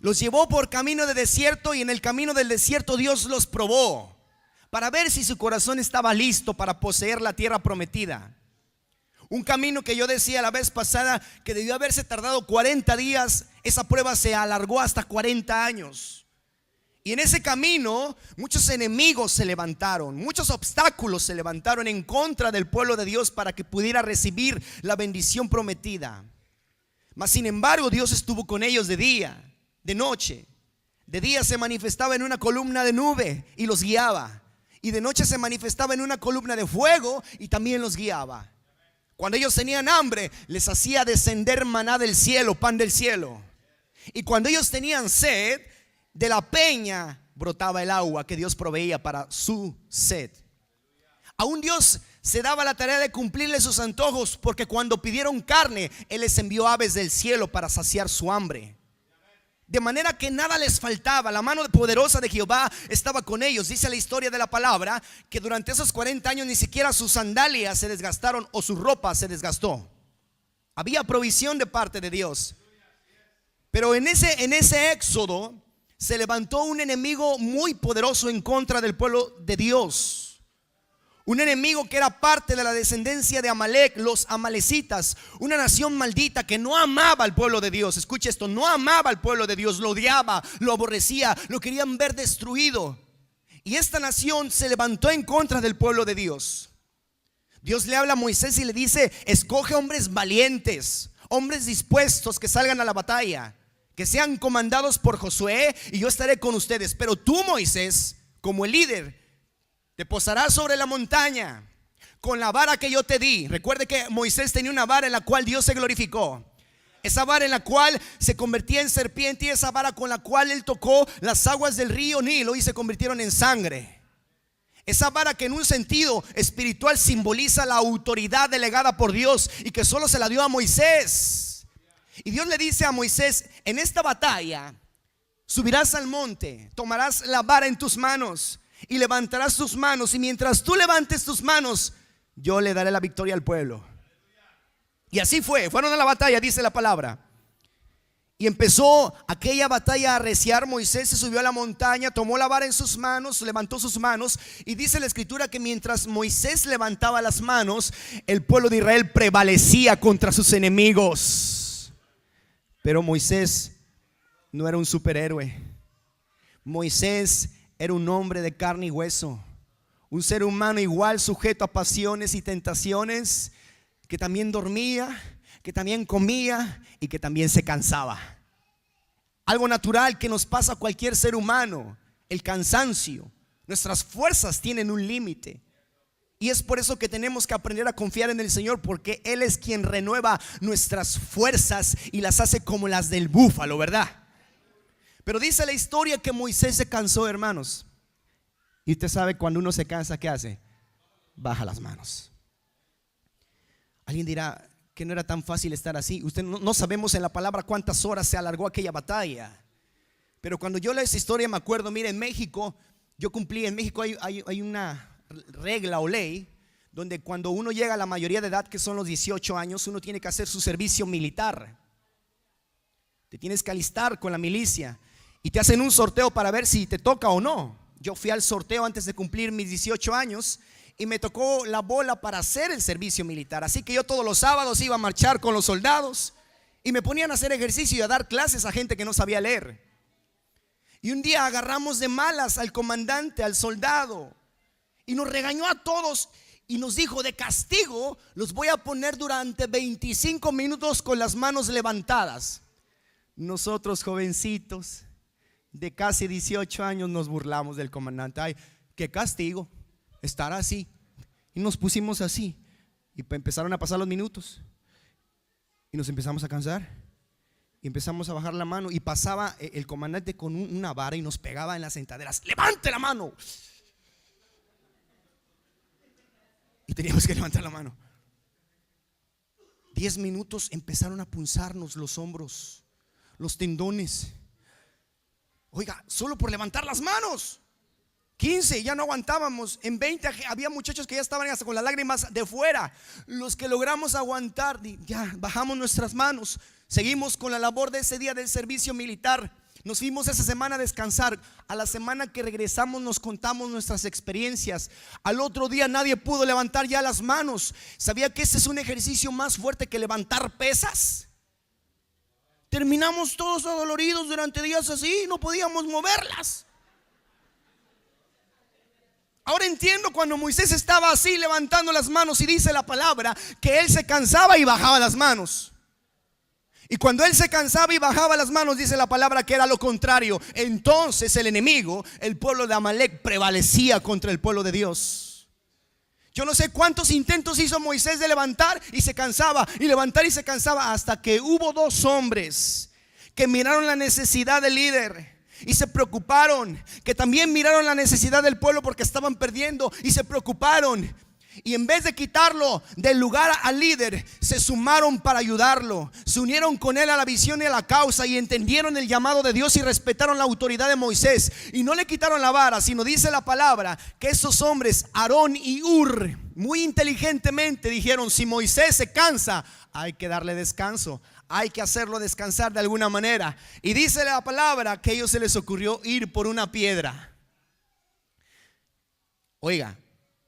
Los llevó por camino de desierto, y en el camino del desierto Dios los probó para ver si su corazón estaba listo para poseer la tierra prometida. Un camino que yo decía la vez pasada que debió haberse tardado 40 días, esa prueba se alargó hasta 40 años. Y en ese camino muchos enemigos se levantaron, muchos obstáculos se levantaron en contra del pueblo de Dios para que pudiera recibir la bendición prometida. Mas sin embargo Dios estuvo con ellos de día, de noche. De día se manifestaba en una columna de nube y los guiaba, y de noche se manifestaba en una columna de fuego y también los guiaba. Cuando ellos tenían hambre, les hacía descender maná del cielo, pan del cielo. Y cuando ellos tenían sed, de la peña brotaba el agua que Dios proveía para su sed. Aún Dios se daba la tarea de cumplirle sus antojos, porque cuando pidieron carne, Él les envió aves del cielo para saciar su hambre. De manera que nada les faltaba. La mano poderosa de Jehová estaba con ellos. Dice la historia de la palabra que durante esos 40 años ni siquiera sus sandalias se desgastaron o su ropa se desgastó. Había provisión de parte de Dios. Pero en ese éxodo se levantó un enemigo muy poderoso en contra del pueblo de Dios. Un enemigo que era parte de la descendencia de Amalek, los amalecitas, una nación maldita que no amaba al pueblo de Dios. Escuche esto, no amaba al pueblo de Dios, lo odiaba, lo aborrecía, lo querían ver destruido. Y esta nación se levantó en contra del pueblo de Dios. Dios le habla a Moisés y le dice: escoge hombres valientes, hombres dispuestos que salgan a la batalla, que sean comandados por Josué, y yo estaré con ustedes. Pero tú, Moisés, como el líder, te posarás sobre la montaña con la vara que yo te di. Recuerde que Moisés tenía una vara en la cual Dios se glorificó. Esa vara en la cual se convertía en serpiente, y esa vara con la cual él tocó las aguas del río Nilo y se convirtieron en sangre. Esa vara que en un sentido espiritual simboliza la autoridad delegada por Dios y que solo se la dio a Moisés. Y Dios le dice a Moisés: en esta batalla subirás al monte, tomarás la vara en tus manos y levantarás tus manos, y mientras tú levantes tus manos, yo le daré la victoria al pueblo. Y así fue, fueron a la batalla, dice la palabra. Y empezó aquella batalla a arreciar. Moisés se subió a la montaña, tomó la vara en sus manos, levantó sus manos, y dice la escritura que mientras Moisés levantaba las manos, el pueblo de Israel prevalecía contra sus enemigos. Pero Moisés no era un superhéroe. Moisés era un hombre de carne y hueso, un ser humano igual, sujeto a pasiones y tentaciones, que también dormía, que también comía y que también se cansaba. Algo natural que nos pasa a cualquier ser humano, el cansancio. Nuestras fuerzas tienen un límite, y es por eso que tenemos que aprender a confiar en el Señor, porque Él es quien renueva nuestras fuerzas y las hace como las del búfalo, ¿verdad? Pero dice la historia que Moisés se cansó, hermanos. Y usted sabe, cuando uno se cansa, ¿qué hace? Baja las manos. Alguien dirá que no era tan fácil estar así. No sabemos en la palabra cuántas horas se alargó aquella batalla. Pero cuando yo leo esa historia me acuerdo, mire, en México, en México hay una regla o ley donde cuando uno llega a la mayoría de edad, que son los 18 años, uno tiene que hacer su servicio militar. Te tienes que alistar con la milicia y te hacen un sorteo para ver si te toca o no. Yo fui al sorteo antes de cumplir mis 18 años y me tocó la bola para hacer el servicio militar. Así que yo todos los sábados iba a marchar con los soldados y me ponían a hacer ejercicio y a dar clases a gente que no sabía leer. Y un día agarramos de malas al comandante, al soldado, y nos regañó a todos y nos dijo: de castigo los voy a poner durante 25 minutos con las manos levantadas. Nosotros, jovencitos de casi 18 años, nos burlamos del comandante. Ay, qué castigo, estar así. Y nos pusimos así, y empezaron a pasar los minutos y nos empezamos a cansar y empezamos a bajar la mano, y pasaba el comandante con una vara y nos pegaba en las sentaderas: levante la mano. Y teníamos que levantar la mano. 10 minutos empezaron a punzarnos los hombros, los tendones. Oiga, solo por levantar las manos. 15, ya no aguantábamos. En 20 había muchachos que ya estaban hasta con las lágrimas de fuera. Los que logramos aguantar, ya bajamos nuestras manos. Seguimos con la labor de ese día del servicio militar. Nos fuimos esa semana a descansar. A la semana que regresamos nos contamos nuestras experiencias. Al otro día nadie pudo levantar ya las manos. ¿Sabía que ese es un ejercicio más fuerte que levantar pesas? Terminamos todos adoloridos durante días así, no podíamos moverlas. Ahora entiendo cuando Moisés estaba así levantando las manos, y dice la palabra que él se cansaba y bajaba las manos. Y cuando él se cansaba y bajaba las manos, dice la palabra que era lo contrario. Entonces el enemigo, el pueblo de Amalek, prevalecía contra el pueblo de Dios. Yo no sé cuántos intentos hizo Moisés de levantar y se cansaba, y levantar y se cansaba, hasta que hubo 2 hombres que miraron la necesidad del líder y se preocuparon, que también miraron la necesidad del pueblo porque estaban perdiendo y se preocuparon. Y en vez de quitarlo del lugar al líder, se sumaron para ayudarlo. Se unieron con él a la visión y a la causa y entendieron el llamado de Dios y respetaron la autoridad de Moisés. Y no le quitaron la vara, sino dice la palabra que esos hombres, Aarón y Hur, muy inteligentemente dijeron: si Moisés se cansa, hay que darle descanso. Hay que hacerlo descansar de alguna manera. Y dice la palabra que a ellos se les ocurrió ir por una piedra. Oiga,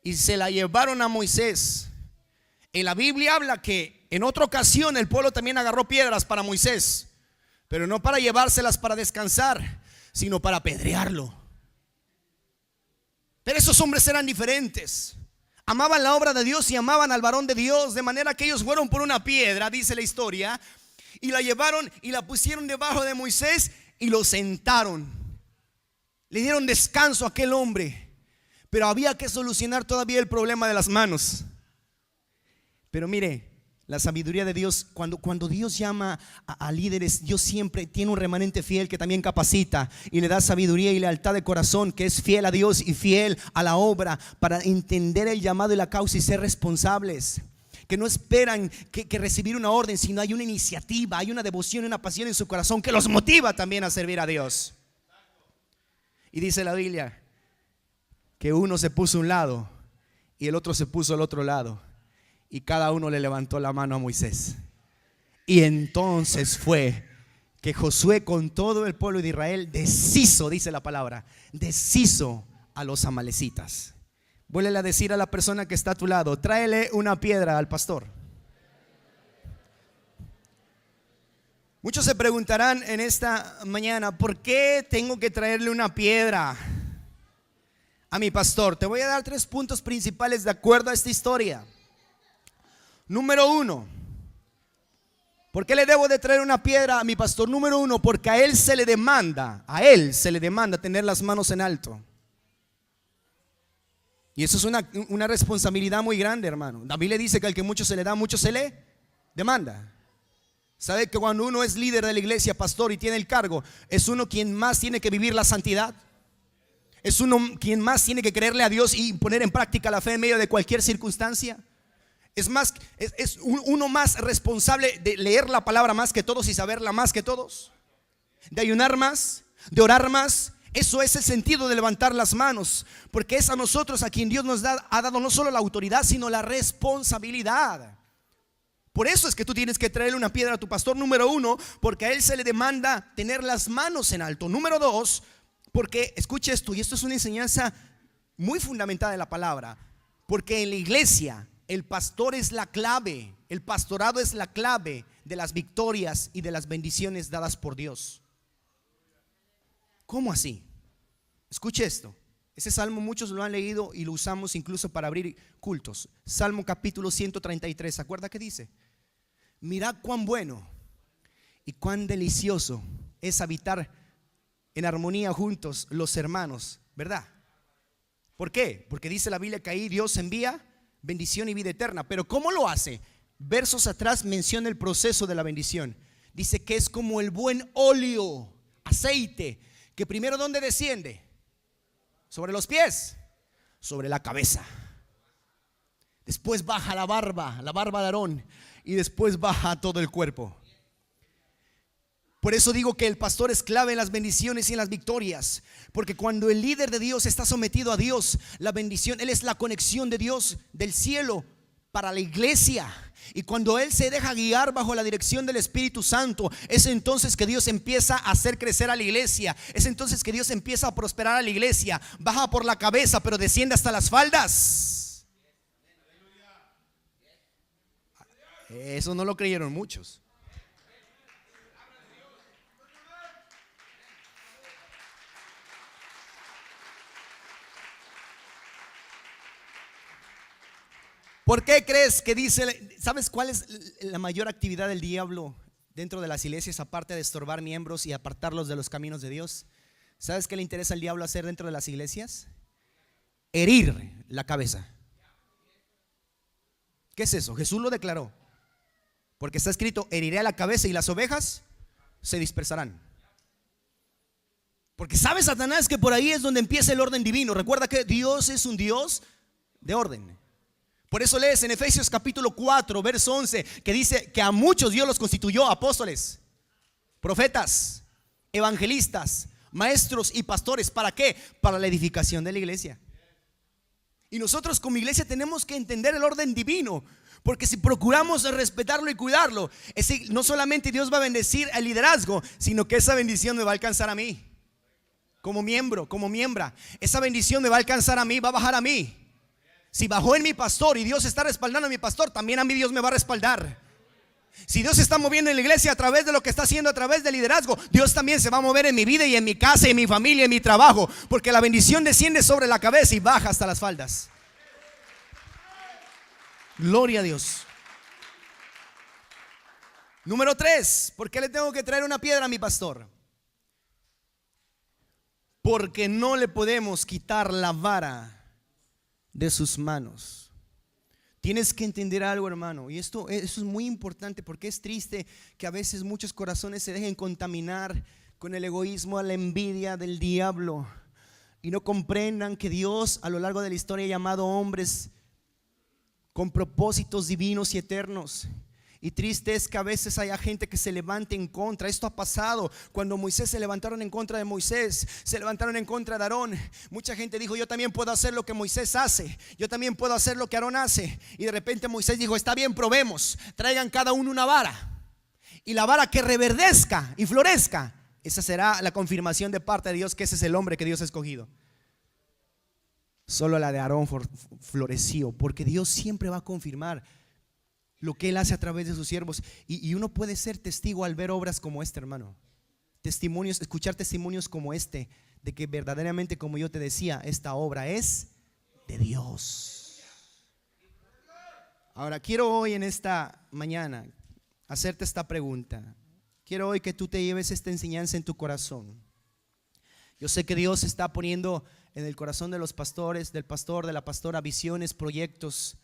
y se la llevaron a Moisés. En la Biblia habla que en otra ocasión el pueblo también agarró piedras para Moisés, pero no para llevárselas para descansar, sino para apedrearlo. Pero esos hombres eran diferentes. Amaban la obra de Dios y amaban al varón de Dios, de manera que ellos fueron por una piedra, dice la historia, y la llevaron y la pusieron debajo de Moisés y lo sentaron. Le dieron descanso a aquel hombre. Pero había que solucionar todavía el problema de las manos. Pero mire, la sabiduría de Dios, cuando Dios llama a líderes, Dios siempre tiene un remanente fiel que también capacita y le da sabiduría y lealtad de corazón, que es fiel a Dios y fiel a la obra, para entender el llamado y la causa y ser responsables. Que no esperan que recibir una orden, sino hay una iniciativa, hay una devoción y una pasión en su corazón que los motiva también a servir a Dios. Y dice la Biblia que uno se puso a un lado y el otro se puso al otro lado, y cada uno le levantó la mano a Moisés. Y entonces fue que Josué con todo el pueblo de Israel deshizo, dice la palabra, deshizo a los amalecitas. Vuélvele a decir a la persona que está a tu lado: tráele una piedra al pastor. Muchos se preguntarán en esta mañana: ¿por qué tengo que traerle una piedra a mi pastor? Te voy a dar 3 puntos principales de acuerdo a esta historia. Número 1, ¿por qué le debo de traer una piedra a mi pastor? Número 1, porque a él se le demanda tener las manos en alto. Y eso es una responsabilidad muy grande, hermano. David le dice que al que mucho se le da, mucho se le demanda. ¿Sabe que cuando uno es líder de la iglesia, pastor, y tiene el cargo, es uno quien más tiene que vivir la santidad? Es uno quien más tiene que creerle a Dios y poner en práctica la fe en medio de cualquier circunstancia. Es uno más responsable de leer la palabra más que todos y saberla más que todos, de ayunar más, de orar más. Eso es el sentido de levantar las manos, porque es a nosotros a quien Dios ha dado no solo la autoridad, sino la responsabilidad. Por eso es que tú tienes que traerle una piedra a tu pastor. Número 1, porque a él se le demanda tener las manos en alto. Número 2, porque, escuche esto, y esto es una enseñanza muy fundamental de la palabra, porque en la iglesia el pastor es la clave, el pastorado es la clave de las victorias y de las bendiciones dadas por Dios. ¿Cómo así? Escuche esto. Ese salmo muchos lo han leído y lo usamos incluso para abrir cultos. Salmo capítulo 133, ¿se acuerda qué dice? Mirad cuán bueno y cuán delicioso es habitar en armonía juntos los hermanos, ¿verdad? ¿Por qué? Porque dice la Biblia que ahí Dios envía bendición y vida eterna. Pero ¿cómo lo hace? Versos atrás menciona el proceso de la bendición. Dice que es como el buen óleo, aceite, que primero ¿dónde desciende? Sobre los pies, sobre la cabeza. Después baja la barba de Aarón, y después baja a todo el cuerpo. Por eso digo que el pastor es clave en las bendiciones y en las victorias, porque cuando el líder de Dios está sometido a Dios, la bendición, él es la conexión de Dios del cielo para la iglesia. Y cuando él se deja guiar bajo la dirección del Espíritu Santo, es entonces que Dios empieza a hacer crecer a la iglesia. Es entonces que Dios empieza a prosperar a la iglesia. Baja por la cabeza, pero desciende hasta las faldas. Eso no lo creyeron muchos. ¿Por qué crees que dice? ¿Sabes cuál es la mayor actividad del diablo dentro de las iglesias, aparte de estorbar miembros y apartarlos de los caminos de Dios? ¿Sabes qué le interesa al diablo hacer dentro de las iglesias? Herir la cabeza. ¿Qué es eso? Jesús lo declaró, porque está escrito: heriré a la cabeza y las ovejas se dispersarán. Porque sabe Satanás que por ahí es donde empieza el orden divino. Recuerda que Dios es un Dios de orden. Por eso lees en Efesios capítulo 4, verso 11, que dice que a muchos Dios los constituyó apóstoles, profetas, evangelistas, maestros y pastores. ¿Para qué? Para la edificación de la iglesia. Y nosotros como iglesia tenemos que entender el orden divino, porque si procuramos respetarlo y cuidarlo, no solamente Dios va a bendecir el liderazgo, sino que esa bendición me va a alcanzar a mí como miembro, como miembra. Esa bendición me va a alcanzar a mí, va a bajar a mí. Si bajó en mi pastor y Dios está respaldando a mi pastor, también a mí Dios me va a respaldar. Si Dios se está moviendo en la iglesia a través de lo que está haciendo a través del liderazgo, Dios también se va a mover en mi vida y en mi casa, en mi familia, en mi trabajo, porque la bendición desciende sobre la cabeza y baja hasta las faldas. Gloria a Dios. Número 3, ¿por qué le tengo que traer una piedra a mi pastor? Porque no le podemos quitar la vara de sus manos. Tienes que entender algo, hermano, y eso es muy importante, porque es triste que a veces muchos corazones se dejen contaminar con el egoísmo, la envidia del diablo, y no comprendan que Dios a lo largo de la historia ha llamado hombres con propósitos divinos y eternos. Y triste es que a veces haya gente que se levante en contra. Esto ha pasado cuando Moisés se levantaron en contra de Moisés, se levantaron en contra de Aarón. Mucha gente dijo: yo también puedo hacer lo que Moisés hace, yo también puedo hacer lo que Aarón hace. Y de repente Moisés dijo: está bien, probemos, traigan cada uno una vara, y la vara que reverdezca y florezca, esa será la confirmación de parte de Dios que ese es el hombre que Dios ha escogido. Solo la de Aarón floreció, porque Dios siempre va a confirmar lo que Él hace a través de sus siervos. Y uno puede ser testigo al ver obras como esta, hermano. Testimonios, escuchar testimonios como este, de que verdaderamente, como yo te decía, esta obra es de Dios. Ahora quiero hoy, en esta mañana, hacerte esta pregunta. Quiero hoy que tú te lleves esta enseñanza en tu corazón. Yo sé que Dios está poniendo en el corazón de los pastores, del pastor, de la pastora, visiones, proyectos.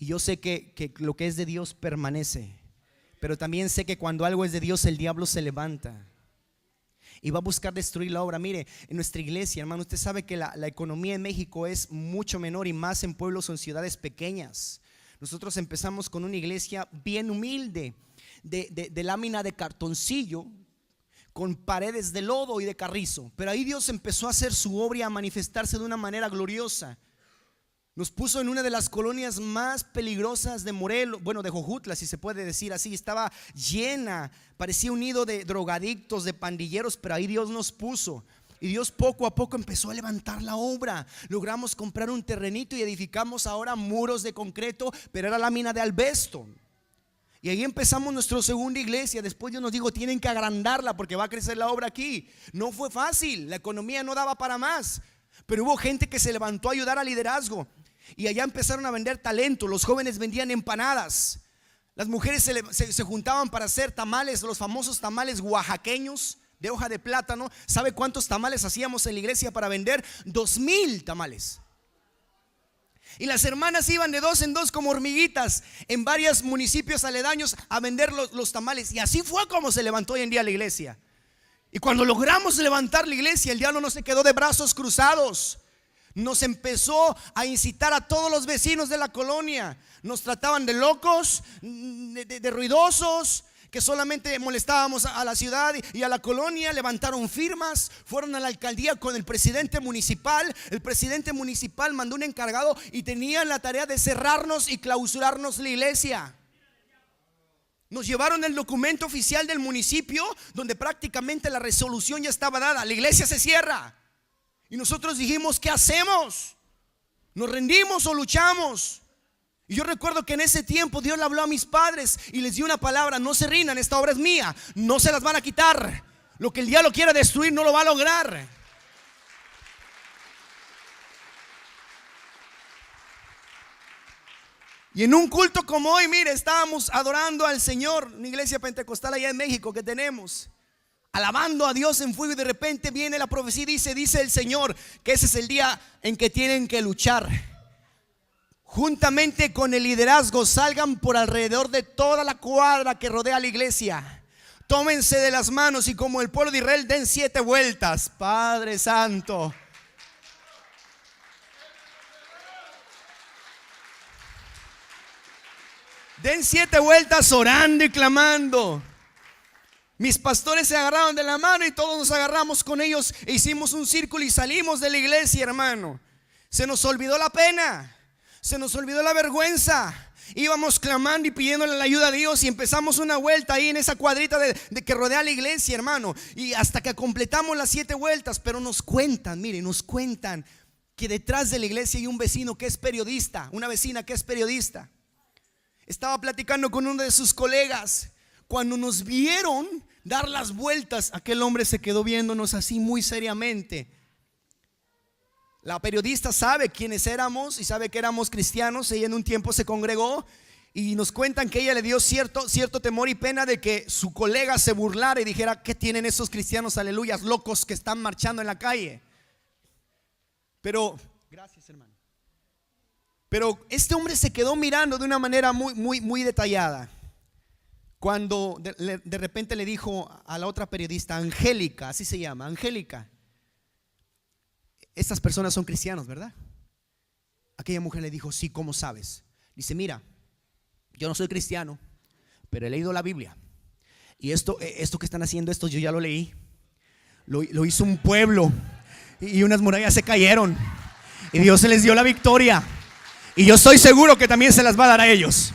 Y yo sé que lo que es de Dios permanece. Pero también sé que cuando algo es de Dios, el diablo se levanta y va a buscar destruir la obra. Mire, en nuestra iglesia, hermano, usted sabe que la economía en México es mucho menor, y más en pueblos o en ciudades pequeñas. Nosotros empezamos con una iglesia bien humilde, de lámina de cartoncillo, con paredes de lodo y de carrizo. Pero ahí Dios empezó a hacer su obra y a manifestarse de una manera gloriosa. Nos puso en una de las colonias más peligrosas de Morelos, bueno, de Jojutla, si se puede decir así. Estaba llena, parecía un nido de drogadictos, de pandilleros, pero ahí Dios nos puso. Y Dios poco a poco empezó a levantar la obra. Logramos comprar un terrenito y edificamos ahora muros de concreto, pero era lámina de albesto. Y ahí empezamos nuestra segunda iglesia. Después Dios nos dijo: tienen que agrandarla porque va a crecer la obra aquí. No fue fácil, la economía no daba para más, pero hubo gente que se levantó a ayudar al liderazgo. Y allá empezaron a vender talento. Los jóvenes vendían empanadas. Las mujeres se juntaban para hacer tamales, los famosos tamales oaxaqueños de hoja de plátano. ¿Sabe cuántos tamales hacíamos en la iglesia para vender? 2,000 tamales. Y las hermanas iban de 2 en 2 como hormiguitas en varios municipios aledaños a vender los tamales. Y así fue como se levantó hoy en día la iglesia. Y cuando logramos levantar la iglesia, el diablo no se quedó de brazos cruzados. Nos empezó a incitar a todos los vecinos de la colonia. Nos trataban de locos, de ruidosos, que solamente molestábamos a la ciudad y a la colonia. Levantaron firmas, fueron a la alcaldía con el presidente municipal. El presidente municipal mandó un encargado y tenían la tarea de cerrarnos y clausurarnos la iglesia. Nos llevaron el documento oficial del municipio, donde prácticamente la resolución ya estaba dada: la iglesia se cierra. Y nosotros dijimos: ¿qué hacemos? ¿Nos rendimos o luchamos? Y yo recuerdo que en ese tiempo Dios le habló a mis padres y les dio una palabra: no se rindan, esta obra es mía, no se las van a quitar. Lo que el diablo quiera destruir no lo va a lograr. Y en un culto como hoy, mire, estábamos adorando al Señor, una iglesia pentecostal allá en México que tenemos, alabando a Dios en fuego, y de repente viene la profecía y dice el Señor que ese es el día en que tienen que luchar. Juntamente con el liderazgo, salgan por alrededor de toda la cuadra que rodea la iglesia. Tómense de las manos y como el pueblo de Israel den 7 vueltas. Padre Santo. Den 7 vueltas orando y clamando. Mis pastores se agarraron de la mano y todos nos agarramos con ellos e hicimos un círculo y salimos de la iglesia, hermano. Se nos olvidó la pena, se nos olvidó la vergüenza. Íbamos clamando y pidiéndole la ayuda a Dios y empezamos una vuelta ahí en esa cuadrita de que rodea la iglesia, hermano. Y hasta que completamos las 7 vueltas, pero nos cuentan, miren, nos cuentan que detrás de la iglesia hay un vecino que es periodista, una vecina que es periodista. Estaba platicando con uno de sus colegas. Cuando nos vieron dar las vueltas, aquel hombre se quedó viéndonos así muy seriamente. La periodista sabe quiénes éramos y sabe que éramos cristianos. Ella en un tiempo se congregó y nos cuentan que ella le dio cierto temor y pena de que su colega se burlara y dijera: ¿qué tienen esos cristianos, aleluyas, locos que están marchando en la calle? Pero, gracias, hermano. Pero este hombre se quedó mirando de una manera muy detallada. Cuando de repente le dijo a la otra periodista, Angélica, así se llama, Angélica, estas personas son cristianos, ¿verdad? Aquella mujer le dijo: sí, ¿cómo sabes? Dice: mira, yo no soy cristiano, pero he leído la Biblia. Y esto que están haciendo estos, yo ya lo leí. Lo hizo un pueblo y unas murallas se cayeron y Dios se les dio la victoria. Y yo estoy seguro que también se las va a dar a ellos.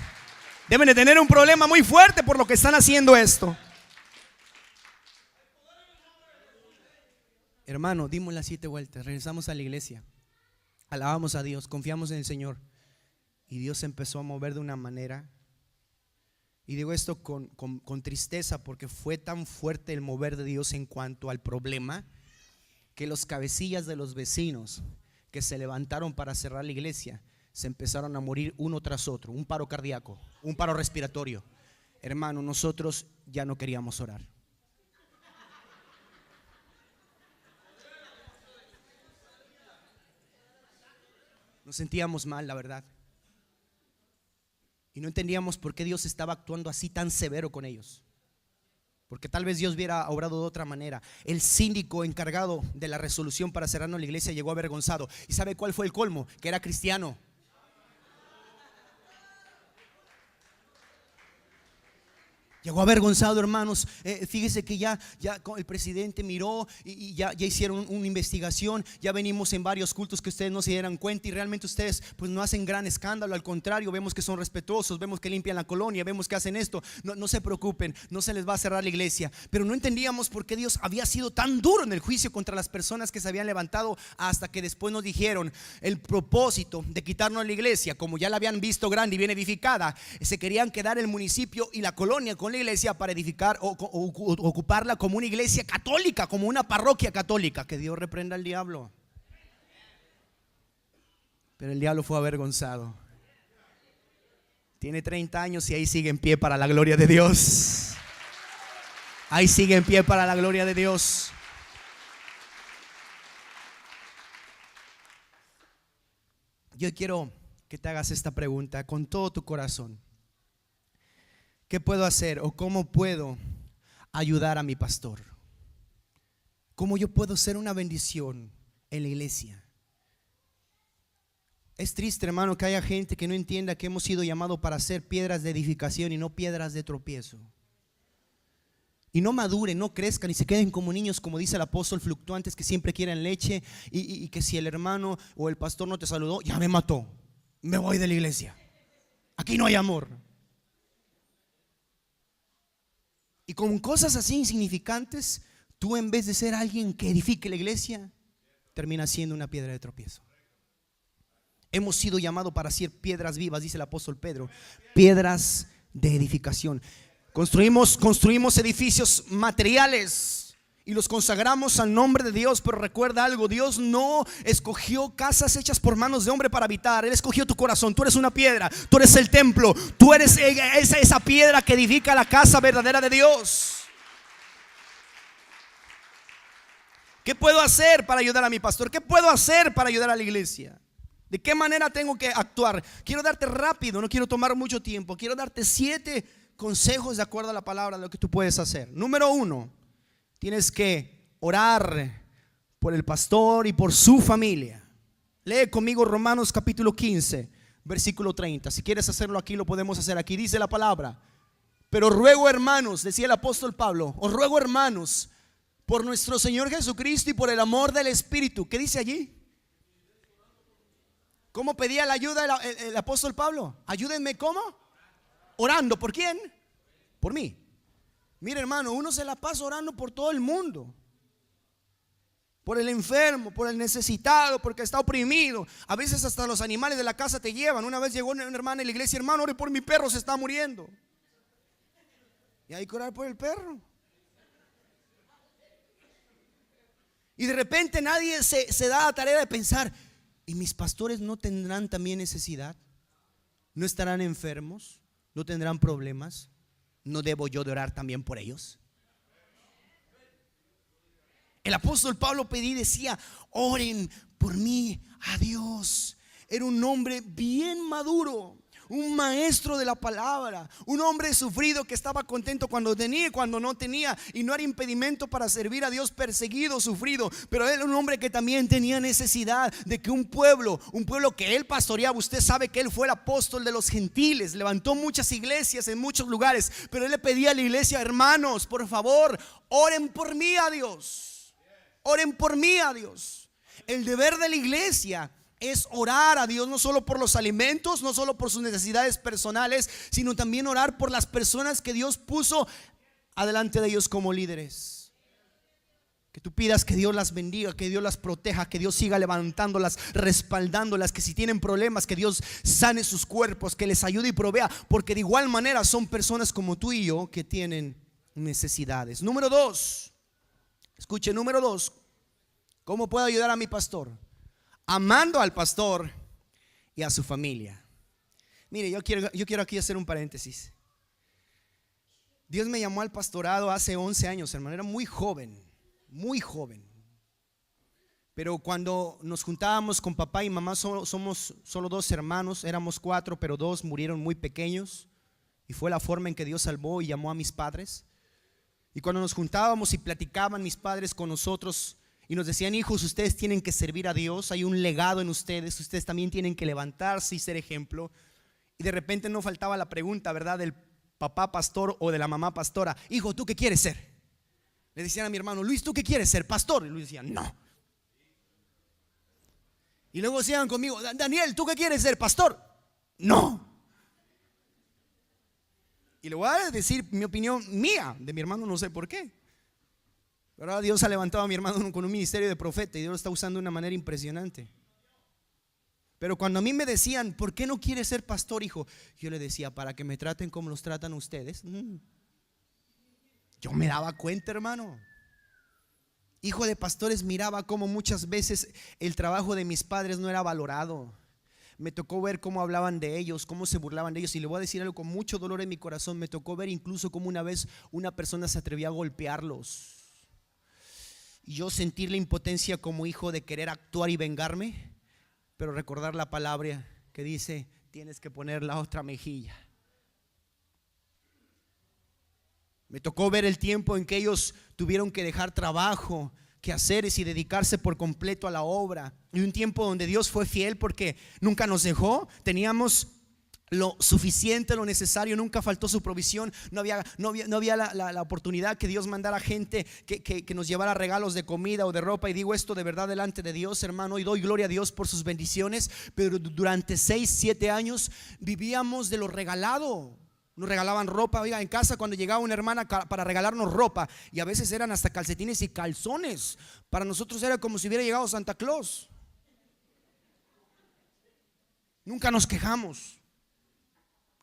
Deben de tener un problema muy fuerte por lo que están haciendo esto. Hermano, dimos las 7 vueltas, regresamos a la iglesia, alabamos a Dios, confiamos en el Señor. Y Dios se empezó a mover de una manera. Y digo esto con tristeza, porque fue tan fuerte el mover de Dios en cuanto al problema, que los cabecillas de los vecinos que se levantaron para cerrar la iglesia se empezaron a morir uno tras otro. Un paro cardíaco, un paro respiratorio. Hermano, nosotros ya no queríamos orar. Nos sentíamos mal, la verdad. Y no entendíamos por qué Dios estaba actuando así tan severo con ellos. Porque tal vez Dios hubiera obrado de otra manera. El síndico encargado de la resolución para cerrarnos la iglesia llegó avergonzado. ¿Y sabe cuál fue el colmo? Que era cristiano. Llegó avergonzado, hermanos. Fíjese que ya el presidente miró y ya hicieron una investigación. Ya venimos en varios cultos que ustedes no se dieran cuenta, y realmente ustedes pues no hacen gran escándalo. Al contrario, vemos que son respetuosos, vemos que limpian la colonia, vemos que hacen esto. No se preocupen, no se les va a cerrar la iglesia. Pero no entendíamos por qué Dios había sido tan duro en el juicio contra las personas que se habían levantado, hasta que después nos dijeron el propósito de quitarnos la iglesia, como ya la habían visto grande y bien edificada, se querían quedar el municipio y la colonia con la iglesia para edificar o ocuparla como una iglesia católica, como una parroquia católica. Que Dios reprenda al diablo. Pero el diablo fue avergonzado. Tiene 30 años y ahí sigue en pie para la gloria de Dios. Ahí sigue en pie para la gloria de Dios. Yo quiero que te hagas esta pregunta con todo tu corazón. ¿Qué puedo hacer o cómo puedo ayudar a mi pastor? ¿Cómo yo puedo ser una bendición en la iglesia? Es triste, hermano, que haya gente que no entienda que hemos sido llamados para ser piedras de edificación y no piedras de tropiezo. Y no maduren, no crezcan y se queden como niños, como dice el apóstol, fluctuantes, que siempre quieren leche y que si el hermano o el pastor no te saludó, ya me mató, me voy de la iglesia. Aquí no hay amor. Y con cosas así insignificantes, tú en vez de ser alguien que edifique la iglesia, terminas siendo una piedra de tropiezo. Hemos sido llamados para ser piedras vivas, dice el apóstol Pedro, piedras de edificación. Construimos edificios materiales y los consagramos al nombre de Dios, pero recuerda algo: Dios no escogió casas hechas por manos de hombre para habitar. Él escogió tu corazón. Tú eres una piedra, tú eres el templo, tú eres esa piedra que edifica la casa verdadera de Dios. ¿Qué puedo hacer para ayudar a mi pastor? ¿Qué puedo hacer para ayudar a la iglesia? ¿De qué manera tengo que actuar? Quiero darte rápido, no quiero tomar mucho tiempo. Quiero darte 7 consejos de acuerdo a la palabra de lo que tú puedes hacer. Número 1, tienes que orar por el pastor y por su familia. Lee conmigo Romanos capítulo 15, versículo 30. Si quieres hacerlo aquí, lo podemos hacer aquí. Dice la palabra: pero ruego, hermanos, decía el apóstol Pablo, os ruego, hermanos, por nuestro Señor Jesucristo y por el amor del Espíritu. ¿Qué dice allí? ¿Cómo pedía la ayuda el apóstol Pablo? Ayúdenme, ¿cómo? Orando. ¿Por quién? Por mí. Mire, hermano, uno se la pasa orando por todo el mundo. Por el enfermo, por el necesitado, porque está oprimido. A veces hasta los animales de la casa te llevan. Una vez llegó una hermana en la iglesia: hermano, ore por mi perro, se está muriendo. Y hay que orar por el perro. Y de repente nadie se da la tarea de pensar: ¿y mis pastores no tendrán también necesidad? ¿No estarán enfermos? ¿No tendrán problemas? ¿No debo yo de orar también por ellos? El apóstol Pablo pedía y decía: oren por mí a Dios. Era un hombre bien maduro, un maestro de la palabra, un hombre sufrido que estaba contento cuando tenía y cuando no tenía, y no era impedimento para servir a Dios, perseguido, sufrido. Pero él era un hombre que también tenía necesidad de que un pueblo que él pastoreaba, usted sabe que él fue el apóstol de los gentiles, levantó muchas iglesias en muchos lugares, pero él le pedía a la iglesia: hermanos, por favor, oren por mí a Dios. Oren por mí a Dios. El deber de la iglesia es orar a Dios, no solo por los alimentos, no solo por sus necesidades personales, sino también orar por las personas que Dios puso adelante de ellos como líderes. Que tú pidas que Dios las bendiga, que Dios las proteja, que Dios siga levantándolas, respaldándolas, que si tienen problemas, que Dios sane sus cuerpos, que les ayude y provea, porque de igual manera son personas como tú y yo que tienen necesidades. Número 2. Escuche, número 2. ¿Cómo puedo ayudar a mi pastor? Amando al pastor y a su familia. Mire, yo quiero aquí hacer un paréntesis. Dios me llamó al pastorado hace 11 años, hermano. Era muy joven, muy joven. Pero cuando nos juntábamos con papá y mamá, somos solo 2 hermanos. Éramos 4, pero 2 murieron muy pequeños. Y fue la forma en que Dios salvó y llamó a mis padres. Y cuando nos juntábamos y platicaban mis padres con nosotros y nos decían: hijos, ustedes tienen que servir a Dios, hay un legado en ustedes, ustedes también tienen que levantarse y ser ejemplo. Y de repente no faltaba la pregunta, ¿verdad?, del papá pastor o de la mamá pastora: hijo, ¿tú qué quieres ser? Le decían a mi hermano: Luis, ¿tú qué quieres ser? Pastor. Y Luis decía: no. Y luego decían conmigo: Daniel, ¿tú qué quieres ser? Pastor. No. Y le voy a decir mi opinión mía, de mi hermano no sé por qué. Pero ahora Dios ha levantado a mi hermano con un ministerio de profeta y Dios lo está usando de una manera impresionante. Pero cuando a mí me decían: ¿por qué no quieres ser pastor, hijo? Yo le decía: para que me traten como los tratan ustedes. Yo me daba cuenta, hermano. Hijo de pastores, miraba cómo muchas veces el trabajo de mis padres no era valorado. Me tocó ver cómo hablaban de ellos, cómo se burlaban de ellos. Y le voy a decir algo con mucho dolor en mi corazón: me tocó ver incluso cómo una vez una persona se atrevió a golpearlos. Y yo sentir la impotencia como hijo de querer actuar y vengarme, pero recordar la palabra que dice: tienes que poner la otra mejilla. Me tocó ver el tiempo en que ellos tuvieron que dejar trabajo, quehaceres y dedicarse por completo a la obra. Y un tiempo donde Dios fue fiel porque nunca nos dejó. Teníamos lo suficiente, lo necesario, nunca faltó su provisión. No había la oportunidad que Dios mandara gente que nos llevara regalos de comida o de ropa. Y digo esto de verdad delante de Dios, hermano, y doy gloria a Dios por sus bendiciones. Pero durante 6, 7 años vivíamos de lo regalado. Nos regalaban ropa, oiga, en casa cuando llegaba una hermana para regalarnos ropa, y a veces eran hasta calcetines y calzones. Para nosotros era como si hubiera llegado Santa Claus. Nunca nos quejamos.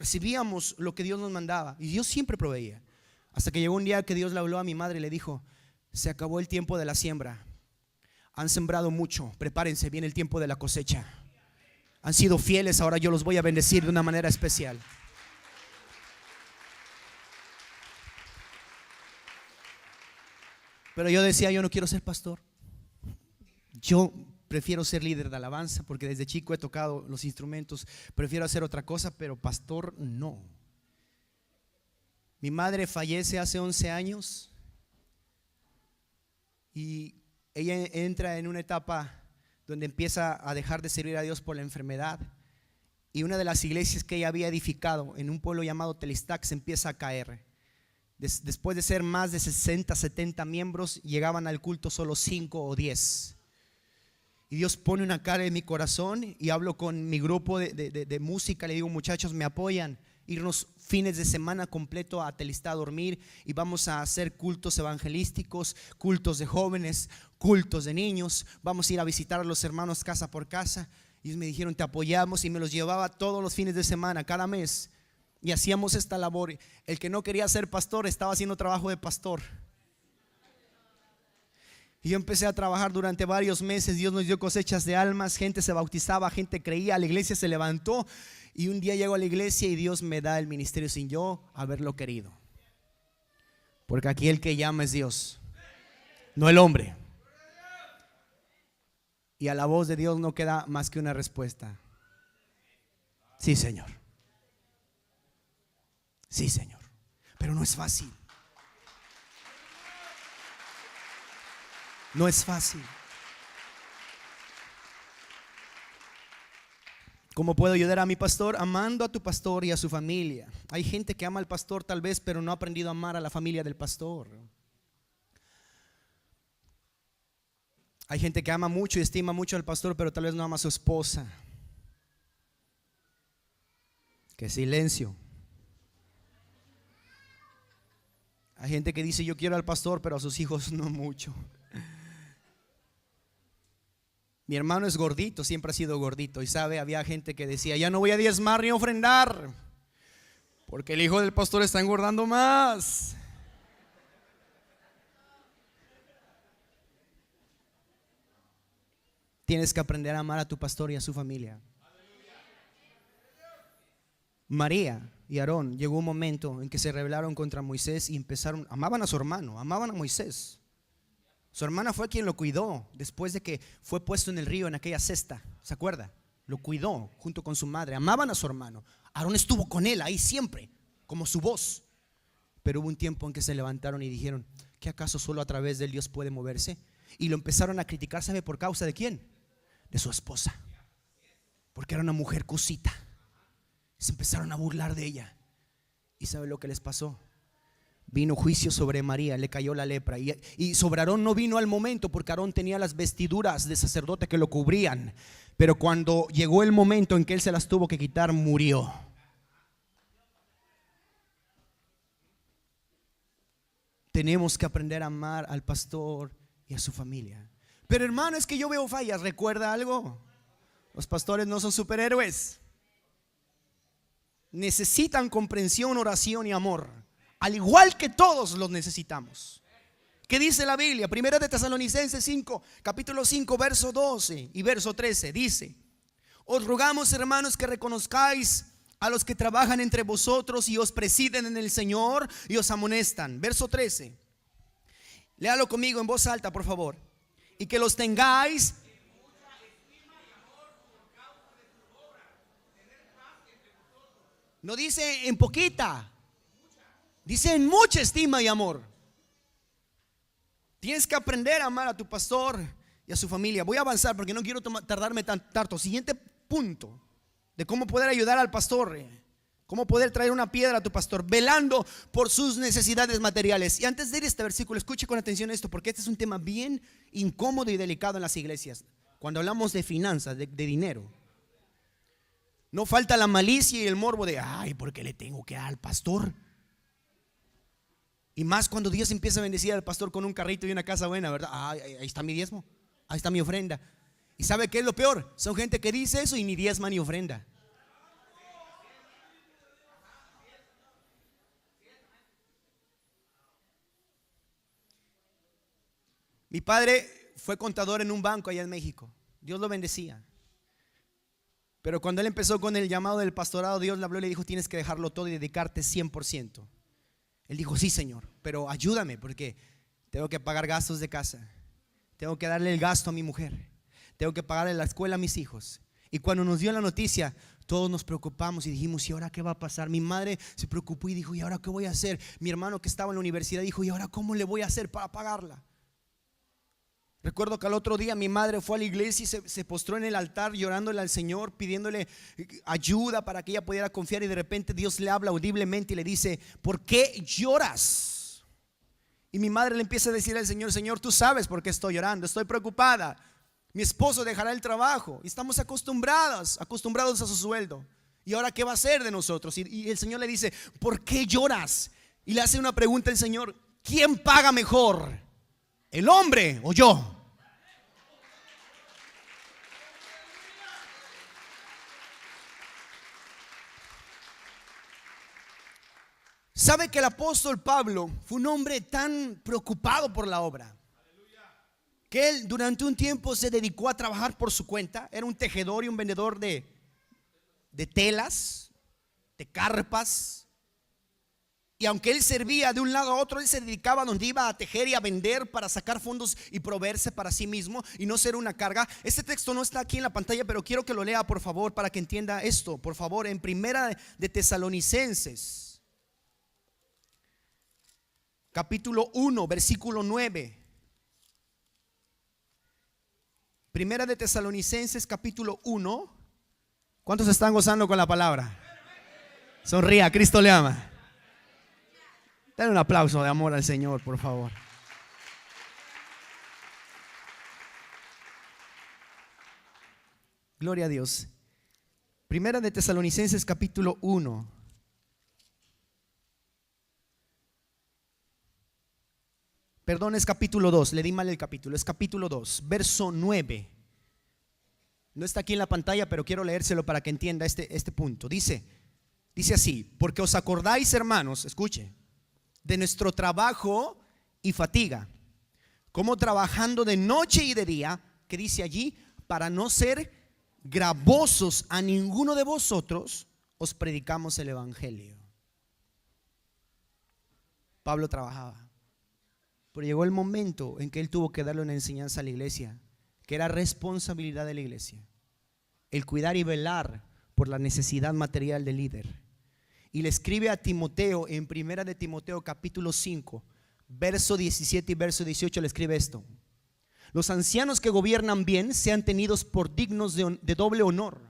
Recibíamos lo que Dios nos mandaba y Dios siempre proveía. Hasta que llegó un día que Dios le habló a mi madre y le dijo: se acabó el tiempo de la siembra. Han sembrado mucho, prepárense, viene el tiempo de la cosecha. Han sido fieles, ahora yo los voy a bendecir de una manera especial. Pero yo decía: yo no quiero ser pastor. Yo prefiero ser líder de alabanza porque desde chico he tocado los instrumentos. Prefiero hacer otra cosa, pero pastor no. Mi madre fallece hace 11 años y ella entra en una etapa donde empieza a dejar de servir a Dios por la enfermedad. y una de las iglesias que ella había edificado en un pueblo llamado Telistac se empieza a caer. Después de ser más de 60, 70 miembros, llegaban al culto solo 5 o 10. Y Dios pone una cara en mi corazón y hablo con mi grupo de música. Le digo, muchachos, ¿me apoyan? Irnos fines de semana completo a Telistá a dormir y vamos a hacer cultos evangelísticos, cultos de jóvenes, cultos de niños. Vamos a ir a visitar a los hermanos casa por casa. Y ellos me dijeron, te apoyamos, y me los llevaba todos los fines de semana, cada mes. Y hacíamos esta labor. El que no quería ser pastor estaba haciendo trabajo de pastor. Y yo empecé a trabajar durante varios meses. Dios nos dio cosechas de almas, gente se bautizaba, gente creía, la iglesia se levantó. Y un día llego a la iglesia y Dios me da el ministerio sin yo haberlo querido. Porque aquí el que llama es Dios, no el hombre. Y a la voz de Dios no queda más que una respuesta: sí, Señor. Sí, Señor. Pero no es fácil. No es fácil. ¿Cómo puedo ayudar a mi pastor? Amando a tu pastor y a su familia. Hay gente que ama al pastor tal vez, pero no ha aprendido a amar a la familia del pastor. Hay gente que ama mucho y estima mucho al pastor, pero tal vez no ama a su esposa. Qué silencio. Hay gente que dice, yo quiero al pastor, pero a sus hijos no mucho. Mi hermano es gordito, siempre ha sido gordito. Y sabe, había gente que decía, ya no voy a diezmar ni ofrendar, porque el hijo del pastor está engordando más. Tienes que aprender a amar a tu pastor y a su familia. María y Aarón, llegó un momento en que se rebelaron contra Moisés y amaban a su hermano, amaban a Moisés. Su hermana fue quien lo cuidó después de que fue puesto en el río en aquella cesta, ¿se acuerda? Lo cuidó junto con su madre, amaban a su hermano. Aarón estuvo con él ahí siempre, como su voz. Pero hubo un tiempo en que se levantaron y dijeron, ¿qué acaso solo a través de él Dios puede moverse? Y lo empezaron a criticar, ¿sabe por causa de quién? De su esposa, porque era una mujer cusita. Se empezaron a burlar de ella. ¿Y sabe lo que les pasó? Vino juicio sobre María, le cayó la lepra. Y sobre Aarón no vino al momento, porque Aarón tenía las vestiduras de sacerdote que lo cubrían. Pero cuando llegó el momento en que él se las tuvo que quitar, murió. Tenemos que aprender a amar al pastor y a su familia. Pero hermano, es que yo veo fallas. ¿Recuerda algo? Los pastores no son superhéroes. Necesitan comprensión, oración y amor, al igual que todos los necesitamos. ¿Qué dice la Biblia? Primera de Tesalonicenses 5, capítulo 5, verso 12 y verso 13. Dice: os rogamos, hermanos, que reconozcáis a los que trabajan entre vosotros y os presiden en el Señor y os amonestan. Verso 13. Léalo conmigo en voz alta, por favor. Y que los tengáis no dice en poquita, dice en mucha estima y amor. Tienes que aprender a amar a tu pastor y a su familia. Voy a avanzar porque no quiero tardarme tanto. Siguiente punto de cómo poder ayudar al pastor, cómo poder traer una piedra a tu pastor, velando por sus necesidades materiales. Y antes de ir a este versículo, escuche con atención esto, porque este es un tema bien incómodo y delicado en las iglesias. Cuando hablamos de finanzas, de dinero, no falta la malicia y el morbo de, ay, ¿por qué le tengo que dar al pastor? Y más cuando Dios empieza a bendecir al pastor con un carrito y una casa buena, ¿verdad? Ay, ahí está mi diezmo, ahí está mi ofrenda. ¿Y sabe qué es lo peor? Son gente que dice eso y ni diezma ni ofrenda. Mi padre fue contador en un banco allá en México. Dios lo bendecía. Pero cuando él empezó con el llamado del pastorado, Dios le habló y le dijo: tienes que dejarlo todo y dedicarte 100%. Él dijo: sí, Señor, pero ayúdame porque tengo que pagar gastos de casa, tengo que darle el gasto a mi mujer, tengo que pagarle la escuela a mis hijos. Y cuando nos dio la noticia, todos nos preocupamos y dijimos: ¿y ahora qué va a pasar? Mi madre se preocupó y dijo: ¿y ahora qué voy a hacer? Mi hermano que estaba en la universidad dijo: ¿y ahora cómo le voy a hacer para pagarla? Recuerdo que al otro día mi madre fue a la iglesia y se postró en el altar llorándole al Señor, pidiéndole ayuda para que ella pudiera confiar, y de repente Dios le habla audiblemente y le dice: ¿por qué lloras? Y mi madre le empieza a decir al Señor: Señor, tú sabes por qué estoy llorando, estoy preocupada. Mi esposo dejará el trabajo y estamos acostumbrados a su sueldo. ¿Y ahora qué va a hacer de nosotros? Y el Señor le dice: ¿por qué lloras? Y le hace una pregunta el Señor: ¿quién paga mejor? ¿El hombre o yo? ¿Sabe que el apóstol Pablo fue un hombre tan preocupado por la obra que él durante un tiempo se dedicó a trabajar por su cuenta? Era un tejedor y un vendedor de telas, de carpas. Y aunque él servía de un lado a otro, él se dedicaba donde iba a tejer y a vender para sacar fondos y proveerse para sí mismo y no ser una carga. Este texto no está aquí en la pantalla, pero quiero que lo lea, por favor, para que entienda esto. Por favor, en Primera de Tesalonicenses, capítulo 1, versículo 9. Primera de Tesalonicenses, capítulo 1. ¿Cuántos están gozando con la palabra? Sonría, Cristo le ama. Dale un aplauso de amor al Señor, por favor. Gloria a Dios. Primera de Tesalonicenses, capítulo 1. Perdón, es capítulo 2, le di mal el capítulo. Es capítulo 2, verso 9. No está aquí en la pantalla, pero quiero leérselo para que entienda este punto. Dice así: porque os acordáis, hermanos, escuche, de nuestro trabajo y fatiga, como trabajando de noche y de día, que dice allí, para no ser gravosos a ninguno de vosotros, os predicamos el evangelio. Pablo trabajaba, pero llegó el momento en que él tuvo que darle una enseñanza a la iglesia, que era responsabilidad de la iglesia, el cuidar y velar por la necesidad material del líder. Y le escribe a Timoteo en Primera de Timoteo, capítulo 5, verso 17 y verso 18, le escribe esto: los ancianos que gobiernan bien sean tenidos por dignos de doble honor,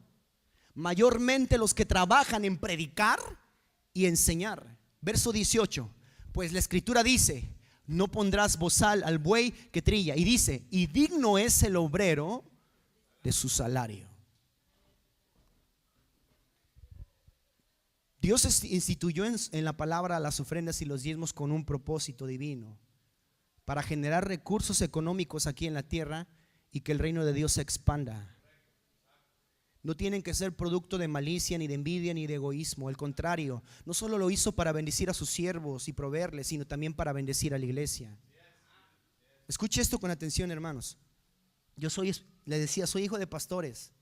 mayormente los que trabajan en predicar y enseñar. Verso 18, pues la escritura dice: no pondrás bozal al buey que trilla. Y dice: y digno es el obrero de su salario. Dios instituyó en la palabra las ofrendas y los diezmos con un propósito divino, para generar recursos económicos aquí en la tierra y que el reino de Dios se expanda. No tienen que ser producto de malicia, ni de envidia, ni de egoísmo. Al contrario, no solo lo hizo para bendecir a sus siervos y proveerles, sino también para bendecir a la iglesia. Escuche esto con atención, hermanos. Le decía, soy hijo de pastores,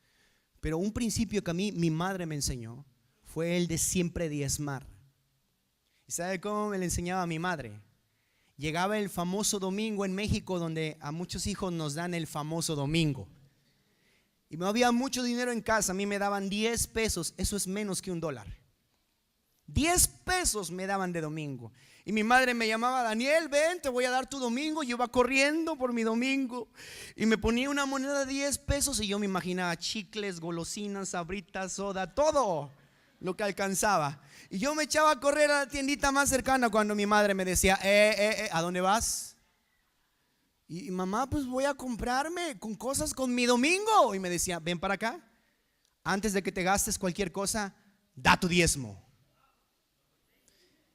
pero un principio que a mí mi madre me enseñó fue el de siempre diezmar. ¿Y sabe cómo me lo enseñaba mi madre? Llegaba el famoso domingo en México, donde a muchos hijos nos dan el famoso domingo. Y no había mucho dinero en casa, a mí me daban 10 pesos, eso es menos que $1. 10 pesos me daban de domingo. Y mi madre me llamaba: Daniel, ven, te voy a dar tu domingo. Yo iba corriendo por mi domingo y me ponía una moneda de 10 pesos y yo me imaginaba chicles, golosinas, sabritas, soda, todo lo que alcanzaba. Y yo me echaba a correr a la tiendita más cercana cuando mi madre me decía: ¿a dónde vas? Y mamá, pues voy a comprarme con cosas con mi domingo. Y me decía: ven para acá, antes de que te gastes cualquier cosa, da tu diezmo.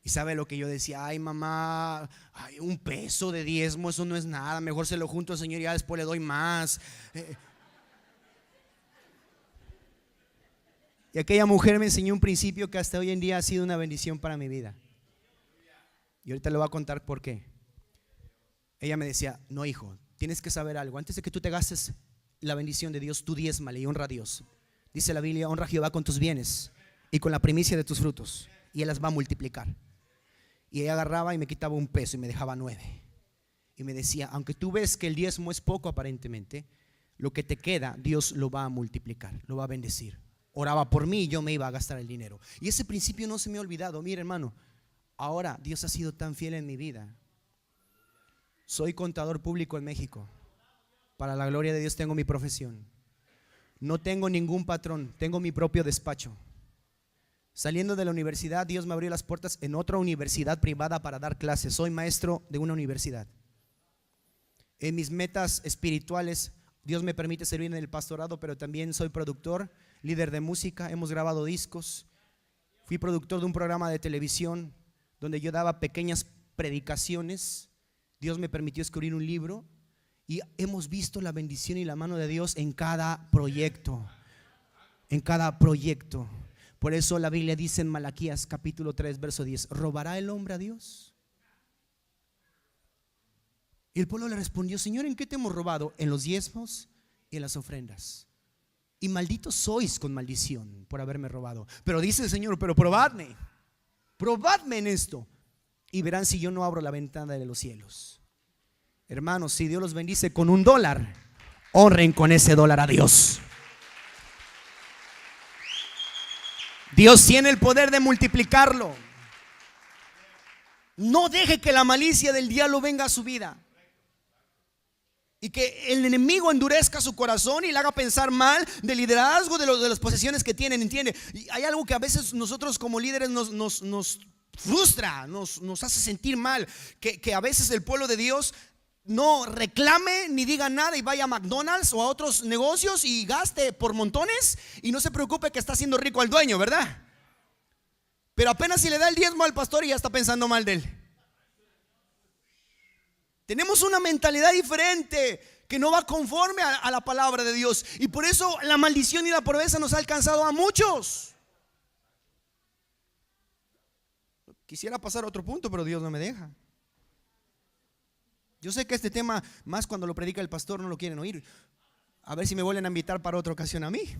Y sabe lo que yo decía: ay mamá, ay, $1 de diezmo, eso no es nada, mejor se lo junto al Señor y ya después le doy más. Y aquella mujer me enseñó un principio que hasta hoy en día ha sido una bendición para mi vida. Y ahorita le voy a contar por qué. Ella me decía: no, hijo, tienes que saber algo. Antes de que tú te gastes la bendición de Dios, tú diezmale y honra a Dios. Dice la Biblia: honra a Jehová con tus bienes y con la primicia de tus frutos, y Él las va a multiplicar. Y ella agarraba y me quitaba $1 y me dejaba 9. Y me decía: aunque tú ves que el diezmo es poco aparentemente, lo que te queda Dios lo va a multiplicar, lo va a bendecir. Oraba por mí y yo me iba a gastar el dinero. Y ese principio no se me ha olvidado. Mire, hermano, ahora Dios ha sido tan fiel en mi vida. Soy contador público en México. Para la gloria de Dios tengo mi profesión. No tengo ningún patrón, tengo mi propio despacho. Saliendo de la universidad, Dios me abrió las puertas en otra universidad privada para dar clases. Soy maestro de una universidad. En mis metas espirituales, Dios me permite servir en el pastorado, pero también soy productor, líder de música, hemos grabado discos. Fui productor de un programa de televisión donde yo daba pequeñas predicaciones. Dios me permitió escribir un libro y hemos visto la bendición y la mano de Dios en cada proyecto. En cada proyecto. Por eso la Biblia dice en Malaquías capítulo 3 verso 10: ¿robará el hombre a Dios? Y el pueblo le respondió: Señor, ¿en qué te hemos robado? En los diezmos y en las ofrendas. Y malditos sois con maldición por haberme robado. Pero dice el Señor: pero probadme en esto y verán si yo no abro la ventana de los cielos. Hermanos, si Dios los bendice con $1, honren con ese dólar a Dios. Dios tiene el poder de multiplicarlo. No deje que la malicia del diablo venga a su vida y que el enemigo endurezca su corazón y le haga pensar mal del liderazgo, de las posesiones que tienen, ¿entiende? Y hay algo que a veces nosotros como líderes nos frustra, nos hace sentir mal, que a veces el pueblo de Dios no reclame ni diga nada y vaya a McDonald's o a otros negocios y gaste por montones y no se preocupe que está haciendo rico al dueño, ¿verdad? Pero apenas si le da el diezmo al pastor y ya está pensando mal de él. Tenemos una mentalidad diferente que no va conforme a la palabra de Dios, y por eso la maldición y la pobreza nos ha alcanzado a muchos. Quisiera pasar a otro punto, pero Dios no me deja. Yo sé que este tema, más cuando lo predica el pastor, no lo quieren oír. A ver si me vuelven a invitar para otra ocasión a mí.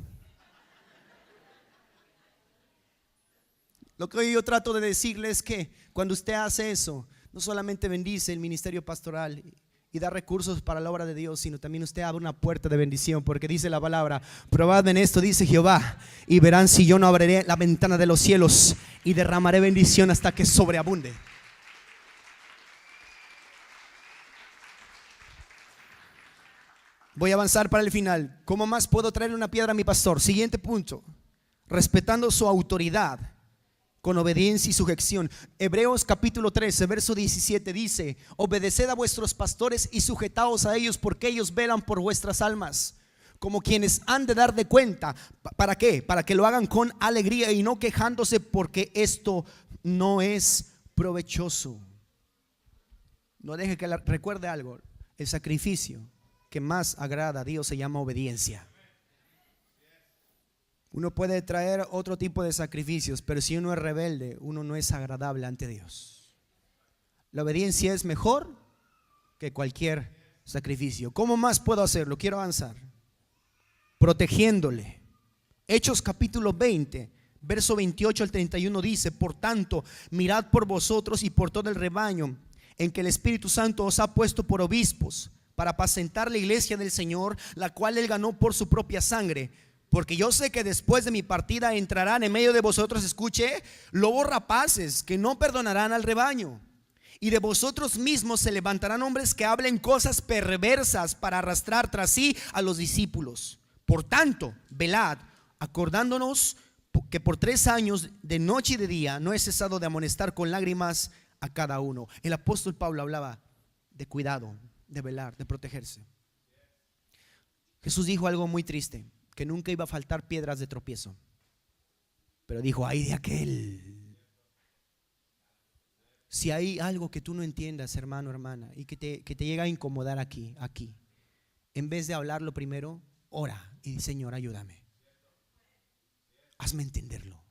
Lo que yo trato de decirles es que cuando usted hace eso, no solamente bendice el ministerio pastoral y da recursos para la obra de Dios, sino también usted abre una puerta de bendición, porque dice la palabra: probadme en esto, dice Jehová, y verán si yo no abriré la ventana de los cielos y derramaré bendición hasta que sobreabunde. Voy a avanzar para el final. ¿Cómo más puedo traerle una piedra a mi pastor? Siguiente punto: respetando su autoridad con obediencia y sujeción. Hebreos capítulo 13 verso 17 dice: obedeced a vuestros pastores y sujetaos a ellos, porque ellos velan por vuestras almas, como quienes han de dar de cuenta. ¿Para qué? Para que lo hagan con alegría y no quejándose, porque esto no es provechoso. No deje que recuerde algo: el sacrificio que más agrada a Dios se llama obediencia. Uno puede traer otro tipo de sacrificios, pero si uno es rebelde, uno no es agradable ante Dios. La obediencia es mejor que cualquier sacrificio. ¿Cómo más puedo hacerlo? Quiero avanzar. Protegiéndole. Hechos capítulo 20 verso 28 al 31 dice: por tanto, mirad por vosotros y por todo el rebaño en que el Espíritu Santo os ha puesto por obispos, para apacentar la iglesia del Señor, la cual Él ganó por su propia sangre. Porque yo sé que después de mi partida entrarán en medio de vosotros, escuche, lobos rapaces que no perdonarán al rebaño. Y de vosotros mismos se levantarán hombres que hablen cosas perversas para arrastrar tras sí a los discípulos. Por tanto, velad, acordándonos que por 3 años de noche y de día no he cesado de amonestar con lágrimas a cada uno. El apóstol Pablo hablaba de cuidado, de velar, de protegerse. Jesús dijo algo muy triste: que nunca iba a faltar piedras de tropiezo. Pero dijo: ay de aquel. Si hay algo que tú no entiendas, hermano, hermana, y que te llega a incomodar aquí, en vez de hablarlo primero, ora y di: Señor, ayúdame, hazme entenderlo.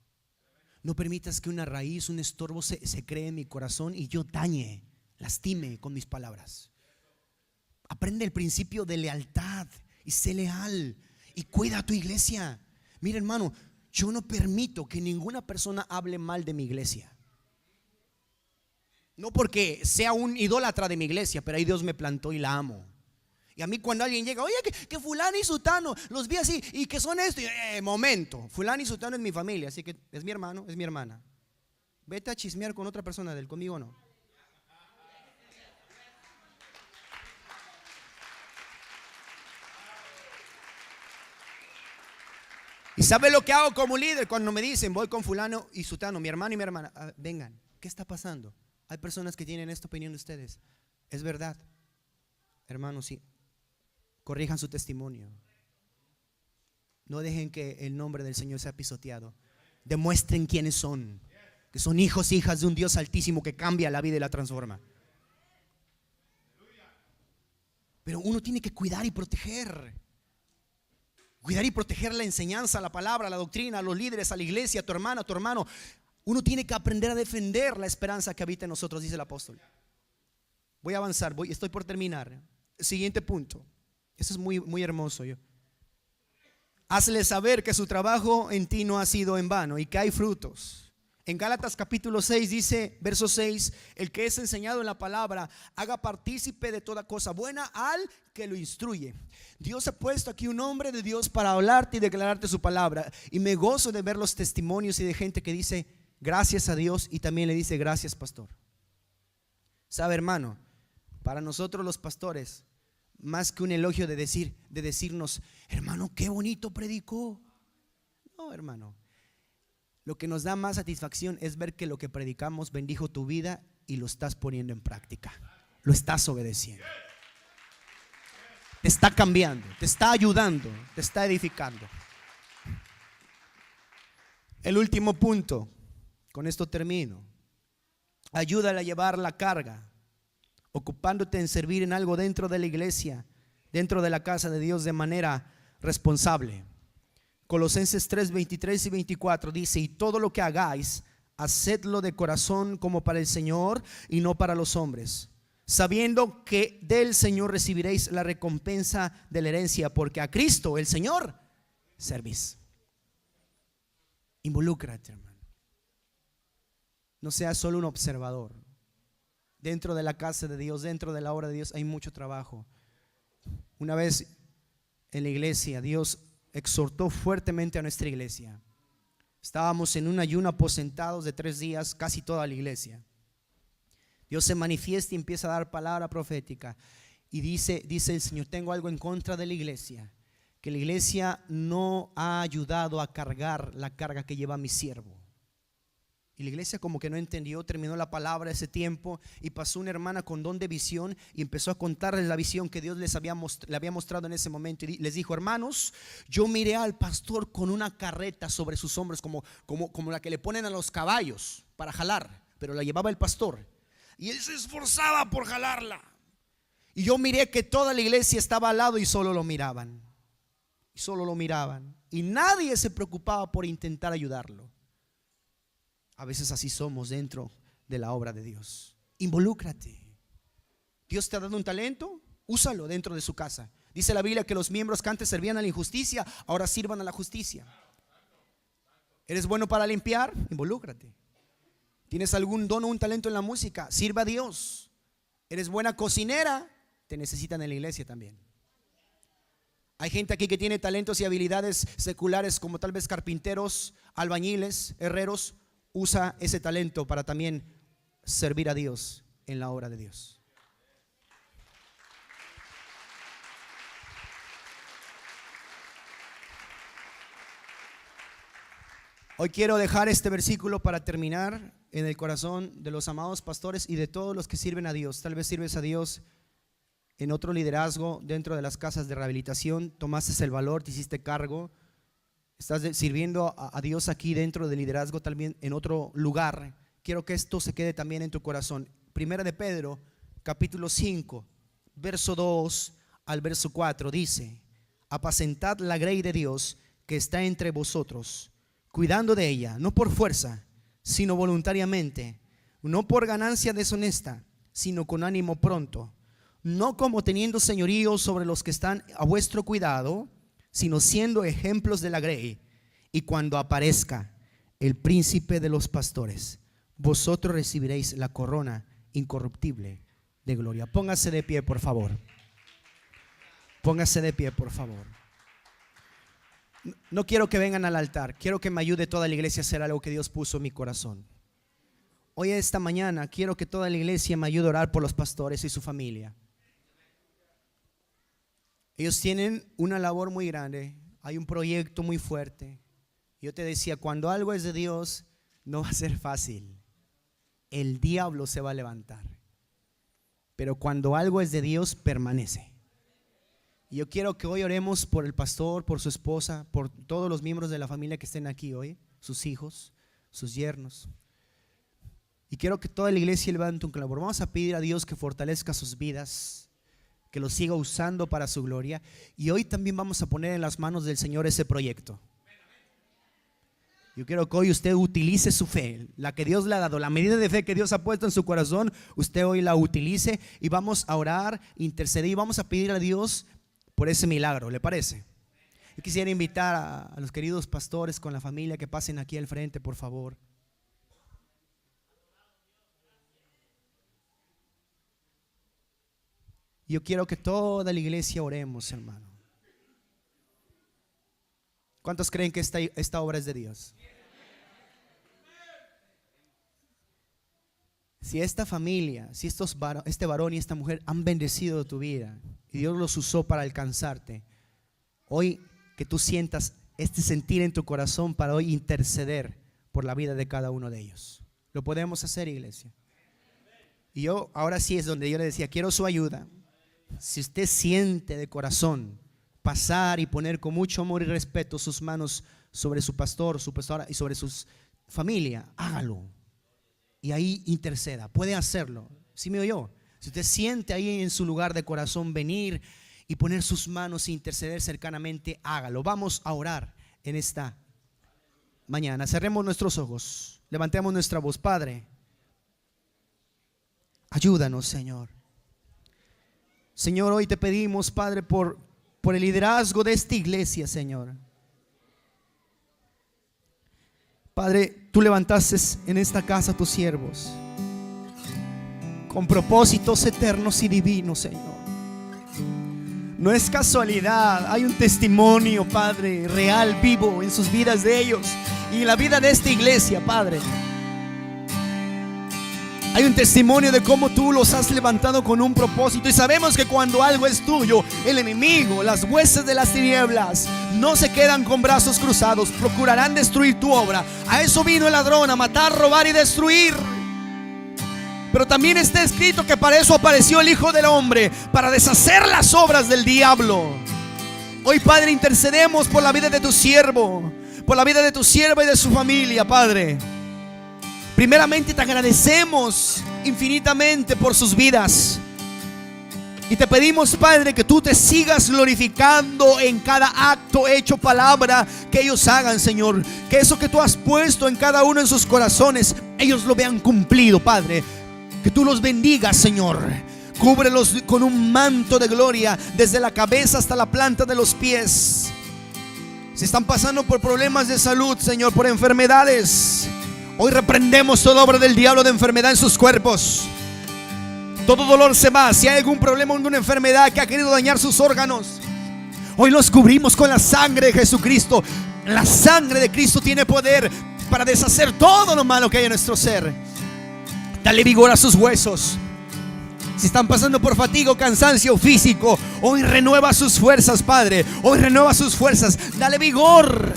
No permitas que una raíz, un estorbo se cree en mi corazón y yo dañe, lastime con mis palabras. Aprende el principio de lealtad y sé leal y cuida a tu iglesia. Mira, hermano, yo no permito que ninguna persona hable mal de mi iglesia. No porque sea un idólatra de mi iglesia, pero ahí Dios me plantó y la amo. Y a mí cuando alguien llega: oye, que fulano y sutano, los vi así, y que son esto, momento, fulano y sutano es mi familia, así que es mi hermano, es mi hermana. Vete a chismear con otra persona de él, conmigo no. ¿Y sabe lo que hago como líder? Cuando me dicen, voy con fulano y sutano, mi hermano y mi hermana, vengan, ¿qué está pasando? Hay personas que tienen esta opinión de ustedes. Es verdad, hermanos, sí. Corrijan su testimonio. No dejen que el nombre del Señor sea pisoteado. Demuestren quiénes son, que son hijos e hijas de un Dios altísimo que cambia la vida y la transforma. Pero uno tiene que cuidar y proteger. Cuidar y proteger la enseñanza, la palabra, la doctrina, a los líderes, a la iglesia, a tu hermana, a tu hermano. Uno tiene que aprender a defender la esperanza que habita en nosotros, dice el apóstol. Voy a avanzar, estoy por terminar. Siguiente punto. Eso es muy hermoso. Hazle saber que su trabajo en ti no ha sido en vano y que hay frutos. En Gálatas capítulo 6 dice, verso 6, el que es enseñado en la palabra, haga partícipe de toda cosa buena al que lo instruye. Dios ha puesto aquí un hombre de Dios para hablarte y declararte su palabra. Y me gozo de ver los testimonios y de gente que dice, gracias a Dios, y también le dice, gracias pastor. Sabe, hermano, para nosotros los pastores, más que un elogio de decirnos, hermano, qué bonito predicó. No, hermano. Lo que nos da más satisfacción es ver que lo que predicamos bendijo tu vida y lo estás poniendo en práctica. Lo estás obedeciendo. Te está cambiando, te está ayudando, te está edificando. El último punto, con esto termino. Ayúdale a llevar la carga, ocupándote en servir en algo dentro de la iglesia, dentro de la casa de Dios de manera responsable. Colosenses 3, 23 y 24 dice, y todo lo que hagáis, hacedlo de corazón como para el Señor y no para los hombres, sabiendo que del Señor recibiréis la recompensa de la herencia, porque a Cristo el Señor servís. Involúcrate, hermano. No seas solo un observador. Dentro de la casa de Dios, dentro de la obra de Dios hay mucho trabajo. Una vez en la iglesia, Dios exhortó fuertemente a nuestra iglesia. Estábamos en un ayuno aposentados de 3 días, casi toda la iglesia. Dios se manifiesta y empieza a dar palabra profética. Y dice el Señor, tengo algo en contra de la iglesia, que la iglesia no ha ayudado a cargar la carga que lleva mi siervo. Y la iglesia como que no entendió, terminó la palabra ese tiempo y pasó una hermana con don de visión y empezó a contarles la visión que Dios le había mostrado en ese momento. Y les dijo, hermanos, yo miré al pastor con una carreta sobre sus hombros como la que le ponen a los caballos para jalar, pero la llevaba el pastor. Y él se esforzaba por jalarla. Y yo miré que toda la iglesia estaba al lado y solo lo miraban. Y solo lo miraban. Y nadie se preocupaba por intentar ayudarlo. A veces así somos dentro de la obra de Dios. Involúcrate. Dios te ha dado un talento, úsalo dentro de su casa. Dice la Biblia que los miembros que antes servían a la injusticia, ahora sirvan a la justicia. ¿Eres bueno para limpiar? Involúcrate. ¿Tienes algún don o un talento en la música? Sirva a Dios. ¿Eres buena cocinera? Te necesitan en la iglesia también. Hay gente aquí que tiene talentos y habilidades seculares como tal vez carpinteros, albañiles, herreros. Usa ese talento para también servir a Dios en la obra de Dios. Hoy quiero dejar este versículo para terminar en el corazón de los amados pastores y de todos los que sirven a Dios. Tal vez sirves a Dios en otro liderazgo dentro de las casas de rehabilitación, tomaste el valor, te hiciste cargo. Estás sirviendo a Dios aquí dentro del liderazgo también en otro lugar. Quiero que esto se quede también en tu corazón. Primera de Pedro, capítulo 5, verso 2 al verso 4 dice: apacentad la grey de Dios que está entre vosotros, cuidando de ella, no por fuerza, sino voluntariamente, no por ganancia deshonesta, sino con ánimo pronto, no como teniendo señorío sobre los que están a vuestro cuidado, sino siendo ejemplos de la grey. Y cuando aparezca el príncipe de los pastores, vosotros recibiréis la corona incorruptible de gloria. Póngase de pie, por favor. Póngase de pie, por favor. No quiero que vengan al altar, quiero que me ayude toda la iglesia a hacer algo que Dios puso en mi corazón. Hoy, esta mañana, quiero que toda la iglesia me ayude a orar por los pastores y su familia. Ellos tienen una labor muy grande, hay un proyecto muy fuerte, Yo te decía, cuando algo es de Dios, no va a ser fácil. El diablo se va a levantar. Pero cuando algo es de Dios, permanece. Y yo quiero que hoy oremos por el pastor, por su esposa, por todos los miembros de la familia que estén aquí hoy, sus hijos, sus yernos. Y quiero que toda la iglesia levante un clamor. Vamos a pedir a Dios que fortalezca sus vidas, que los siga usando para su gloria. Y hoy también vamos a poner en las manos del Señor ese proyecto. Yo quiero que hoy usted utilice su fe, la que Dios le ha dado, la medida de fe que Dios ha puesto en su corazón, usted hoy la utilice y vamos a orar, interceder y vamos a pedir a Dios por ese milagro, ¿le parece? Yo quisiera invitar a los queridos pastores con la familia que pasen aquí al frente, por favor. Yo quiero que toda la iglesia oremos, hermano. ¿Cuántos creen que esta obra es de Dios? Si esta familia, si este varón y esta mujer han bendecido tu vida y Dios los usó para alcanzarte, hoy que tú sientas este sentir en tu corazón para hoy interceder por la vida de cada uno de ellos. Lo podemos hacer, iglesia. Y yo ahora sí es donde yo le decía, quiero su ayuda. Si usted siente de corazón pasar y poner con mucho amor y respeto sus manos sobre su pastor, su pastora y sobre su familia, hágalo. Y ahí interceda, puede hacerlo. ¿Sí me oyó? Si usted siente ahí en su lugar de corazón venir y poner sus manos e interceder cercanamente, hágalo. Vamos a orar en esta mañana. Cerremos nuestros ojos, levantemos nuestra voz. Padre, ayúdanos, Señor. Señor, hoy te pedimos, Padre, por el liderazgo de esta iglesia, Señor. Padre, tú levantaste en esta casa a tus siervos con propósitos eternos y divinos, Señor. No es casualidad, hay un testimonio, Padre, real, vivo en sus vidas de ellos y en la vida de esta iglesia, Padre. Hay un testimonio de cómo tú los has levantado con un propósito. Y sabemos que cuando algo es tuyo, el enemigo, las huestes de las tinieblas, no se quedan con brazos cruzados. Procurarán destruir tu obra. A eso vino el ladrón, a matar, robar y destruir. Pero también está escrito que para eso apareció el Hijo del Hombre, para deshacer las obras del diablo. Hoy, Padre, intercedemos por la vida de tu siervo, por la vida de tu sierva y de su familia, Padre. Primeramente te agradecemos infinitamente por sus vidas. Y te pedimos, Padre, que tú te sigas glorificando en cada acto, hecho, palabra que ellos hagan, Señor. Que eso que tú has puesto en cada uno en sus corazones, ellos lo vean cumplido, Padre. Que tú los bendigas, Señor. Cúbrelos con un manto de gloria desde la cabeza hasta la planta de los pies. Si están pasando por problemas de salud, Señor, por enfermedades, hoy reprendemos toda obra del diablo de enfermedad en sus cuerpos. Todo dolor se va. Si hay algún problema, alguna enfermedad que ha querido dañar sus órganos, hoy los cubrimos con la sangre de Jesucristo. La sangre de Cristo tiene poder para deshacer todo lo malo que hay en nuestro ser. Dale vigor a sus huesos. Si están pasando por fatiga o cansancio físico, hoy renueva sus fuerzas, Padre. Hoy renueva sus fuerzas. Dale vigor.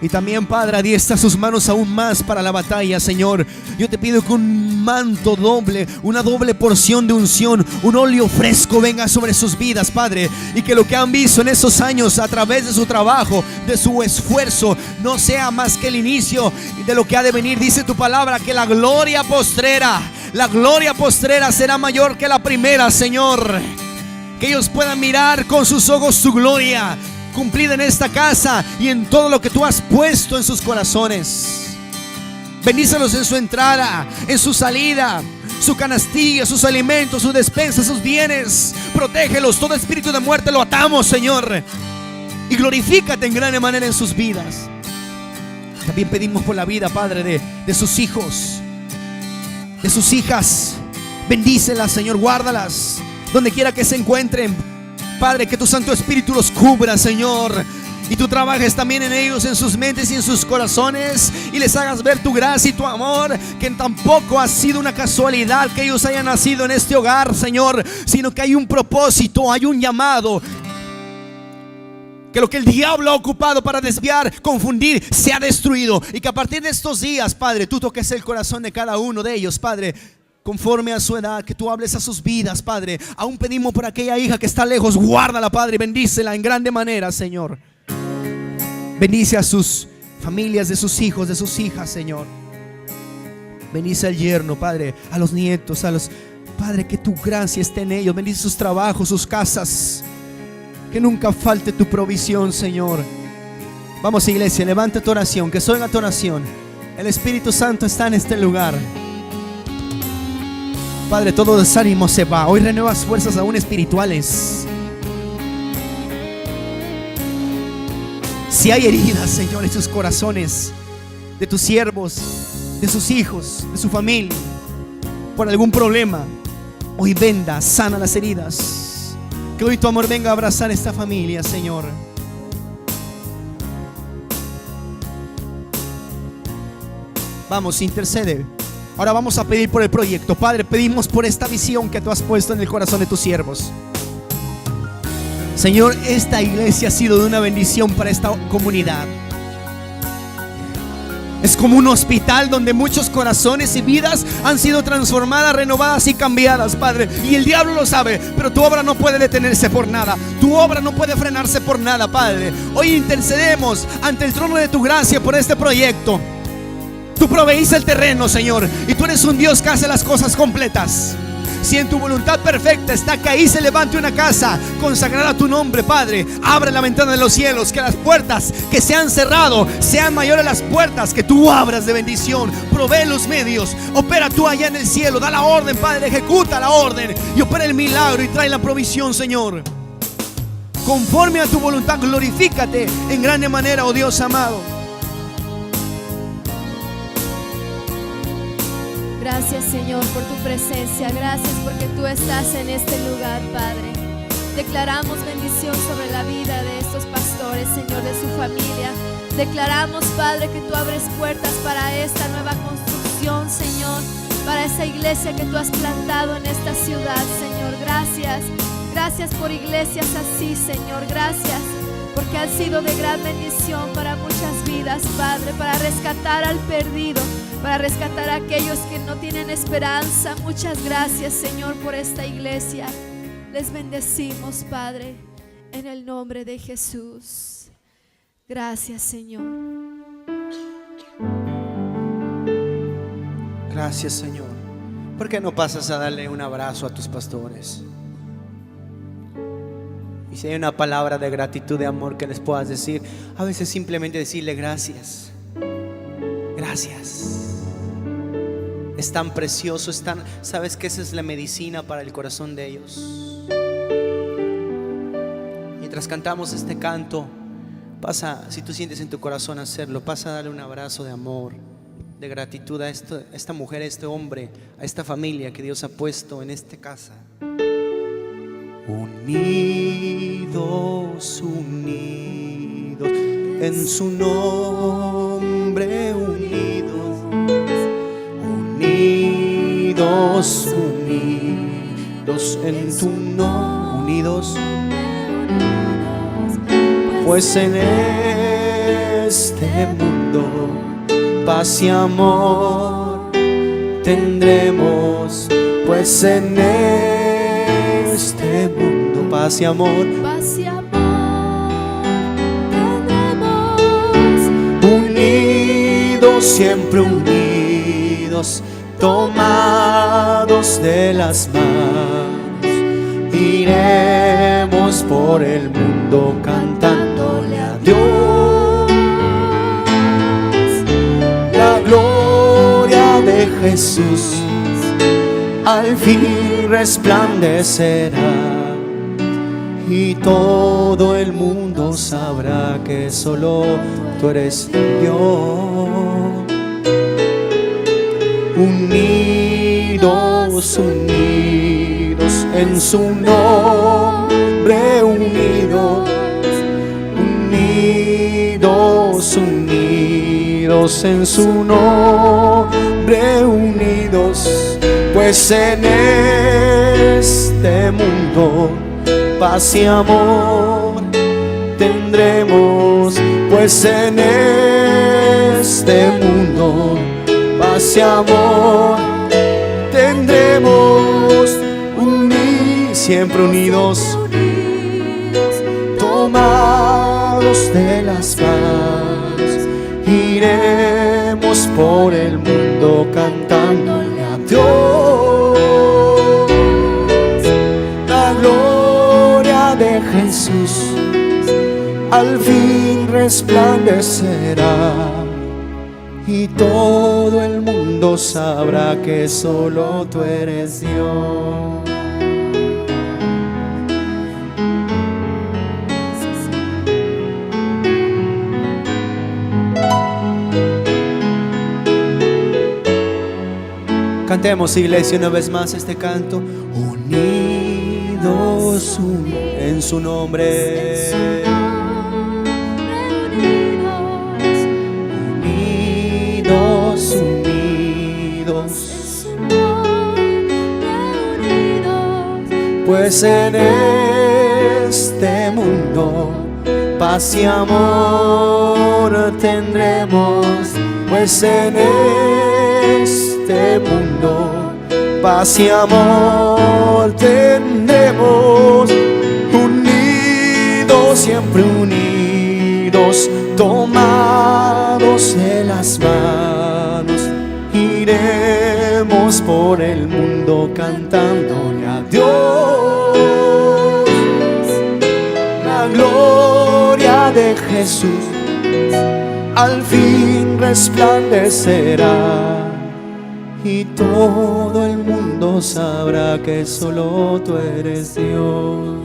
Y también, Padre, adiestra sus manos aún más para la batalla, Señor. Yo te pido que un manto doble, una doble porción de unción, un óleo fresco venga sobre sus vidas, Padre. Y que lo que han visto en esos años a través de su trabajo, de su esfuerzo, no sea más que el inicio de lo que ha de venir. Dice tu palabra que la gloria postrera será mayor que la primera, Señor. Que ellos puedan mirar con sus ojos su gloria cumplida en esta casa y en todo lo que tú has puesto en sus corazones. Bendícelos en su entrada, en su salida, su canastilla, sus alimentos, su despensa, sus bienes. Protégelos, todo espíritu de muerte lo atamos, Señor. Y glorifícate en gran manera en sus vidas. También pedimos por la vida, Padre, de sus hijos, de sus hijas. Bendícelas, Señor, guárdalas donde quiera que se encuentren. Padre, que tu Santo Espíritu los cubra, Señor. Y tú trabajes también en ellos, en sus mentes y en sus corazones, y les hagas ver tu gracia y tu amor. Que tampoco ha sido una casualidad que ellos hayan nacido en este hogar, Señor, sino que hay un propósito, hay un llamado. Que lo que el diablo ha ocupado para desviar, confundir, sea destruido. Y que a partir de estos días, Padre, tú toques el corazón de cada uno de ellos, Padre, conforme a su edad, que tú hables a sus vidas, Padre. Aún pedimos por aquella hija que está lejos, guárdala, Padre, y bendícela en grande manera, Señor. Bendice a sus familias, de sus hijos, de sus hijas, Señor. Bendice al yerno, Padre, a los nietos, a los... Padre, que tu gracia esté en ellos. Bendice sus trabajos, sus casas. Que nunca falte tu provisión, Señor. Vamos, iglesia, levanta tu oración, que soy en tu oración. El Espíritu Santo está en este lugar. Padre, todo desánimo se va. Hoy renuevas fuerzas aún espirituales. Si hay heridas, Señor, en sus corazones, de tus siervos, de sus hijos, de su familia, por algún problema, hoy venda, sana las heridas. Que hoy tu amor venga a abrazar esta familia, Señor. Vamos, intercede. Ahora vamos a pedir por el proyecto. Padre, pedimos por esta visión que tú has puesto en el corazón de tus siervos. Señor, esta iglesia ha sido de una bendición para esta comunidad. Es como un hospital donde muchos corazones y vidas han sido transformadas, renovadas y cambiadas, Padre. Y el diablo lo sabe, pero tu obra no puede detenerse por nada. Tu obra no puede frenarse por nada, Padre. Hoy intercedemos ante el trono de tu gracia por este proyecto. Tú proveíste el terreno, Señor, y tú eres un Dios que hace las cosas completas. Si en tu voluntad perfecta está que ahí se levante una casa consagrada a tu nombre, Padre, abre la ventana de los cielos, que las puertas que se han cerrado sean mayores las puertas que tú abras de bendición. Provee los medios, opera tú allá en el cielo, da la orden, Padre, ejecuta la orden y opera el milagro y trae la provisión, Señor. Conforme a tu voluntad, glorifícate en grande manera, oh Dios amado. Gracias, Señor, por tu presencia. Gracias porque tú estás en este lugar, Padre. Declaramos bendición sobre la vida de estos pastores, Señor, de su familia. Declaramos, Padre, que tú abres puertas para esta nueva construcción, Señor, para esa iglesia que tú has plantado en esta ciudad, Señor. Gracias. Gracias por iglesias así, Señor. Gracias porque han sido de gran bendición para muchas vidas, Padre, para rescatar al perdido, para rescatar a aquellos que no tienen esperanza. Muchas gracias, Señor, por esta iglesia. Les bendecimos, Padre, en el nombre de Jesús. Gracias, Señor. Gracias, Señor. ¿Por qué no pasas a darle un abrazo a tus pastores? Y si hay una palabra de gratitud, de amor que les puedas decir, a veces simplemente decirle gracias. Gracias. Es tan precioso, es tan, sabes que esa es la medicina para el corazón de ellos. Mientras cantamos este canto, pasa, si tú sientes en tu corazón hacerlo, pasa a darle un abrazo de amor, de gratitud a esta mujer, a este hombre, a esta familia que Dios ha puesto en esta casa. Unidos, unidos en su nombre, unidos, unidos, unidos en tu nombre, unidos, pues en este mundo paz y amor tendremos, pues en este mundo paz y amor, Paz y amor tendremos. Unidos, siempre unidos, tomados de las manos, iremos por el mundo cantándole a Dios. La gloria de Jesús al fin resplandecerá, y todo el mundo sabrá que solo tú eres Dios. Unidos, unidos en su nombre, unidos, unidos, unidos en su nombre, unidos, pues en este mundo paz y amor tendremos, pues en este mundo paz y amor tendremos, siempre unidos, tomados de las manos, iremos por el mundo cantándole a Dios. La gloria de Jesús al fin resplandecerá, y todo el mundo sabrá que solo tú eres Dios. Cantemos, iglesia, una vez más este canto. Unidos en su nombre. Unidos, unidos. Pues en este mundo paz y amor tendremos, pues en este mundo paz y amor tendremos, unidos, siempre unidos, tomados de las manos, iremos por el mundo cantándole a Dios. La gloria de Jesús al fin resplandecerá, y todo el mundo sabrá que solo tú eres Dios.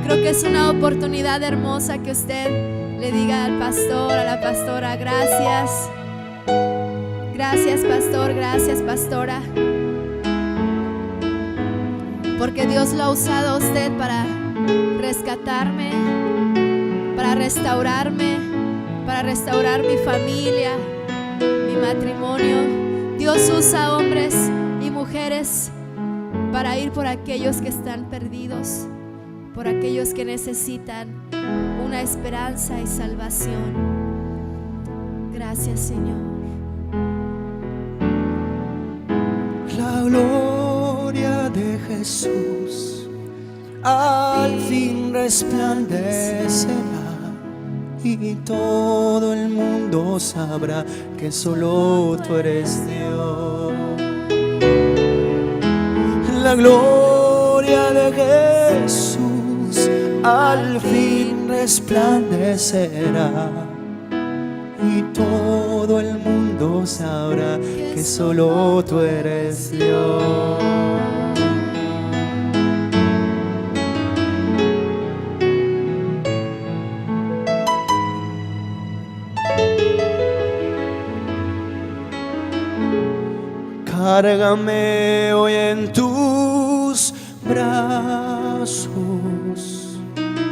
Creo que es una oportunidad hermosa que usted le diga al pastor, a la pastora, gracias. Gracias, pastor, gracias, pastora. Porque Dios lo ha usado a usted para rescatarme, para restaurarme, para restaurar mi familia, mi matrimonio. Dios usa hombres y mujeres para ir por aquellos que están perdidos, por aquellos que necesitan una esperanza y salvación. Gracias, Señor. La gloria de Jesús al fin resplandecerá, y todo el mundo sabrá que solo tú eres Dios. La gloria de Jesús al fin resplandecerá, y todo el mundo sabrá que solo tú eres Dios. Cárgame hoy en tus brazos.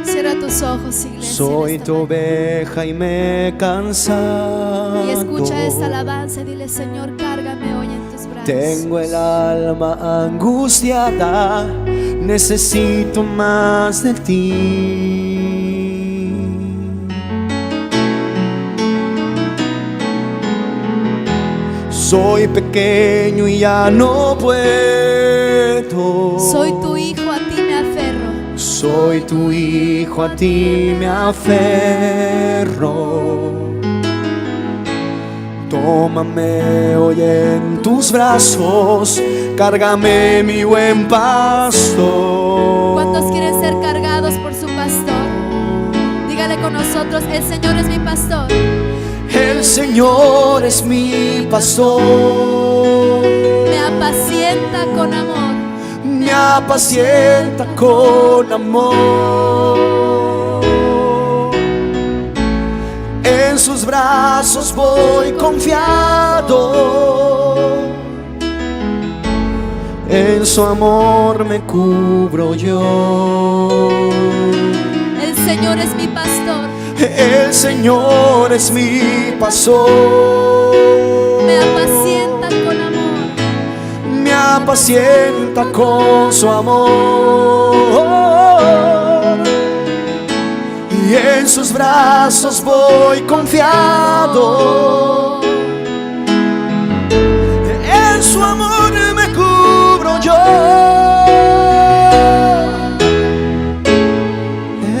Cierra tus ojos, iglesia. Soy tu oveja y me he cansado. Y escucha esta alabanza y dile: Señor, cárgame hoy en tus brazos. Tengo el alma angustiada, necesito más de ti. Soy pequeño y ya no puedo. Soy tu hijo, a ti me aferro. Soy tu hijo, a ti me aferro. Tómame hoy en tus brazos, cárgame, mi buen pastor. ¿Cuántos quieren ser cargados por su pastor? Dígale con nosotros: el Señor es mi pastor. El Señor es mi pastor. Me apacienta con amor. Me apacienta con amor. En sus brazos voy confiado. En su amor me cubro yo. El Señor es mi pastor. El Señor es mi pastor. Me apacienta con amor. Me apacienta con su amor. Y en sus brazos voy confiado. En su amor me cubro yo.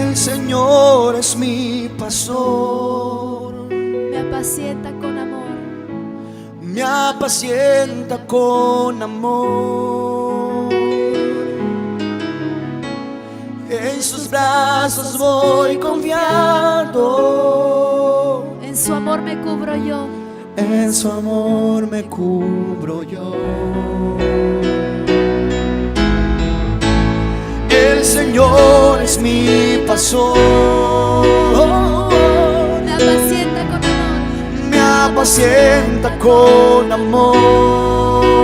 El Señor es mi pastor, me apacienta con amor. me apacienta con amor. En sus brazos voy confiado. En su amor me cubro yo. En su amor me cubro yo. El Señor es mi pastor, Me apacienta con amor. me apacienta con amor.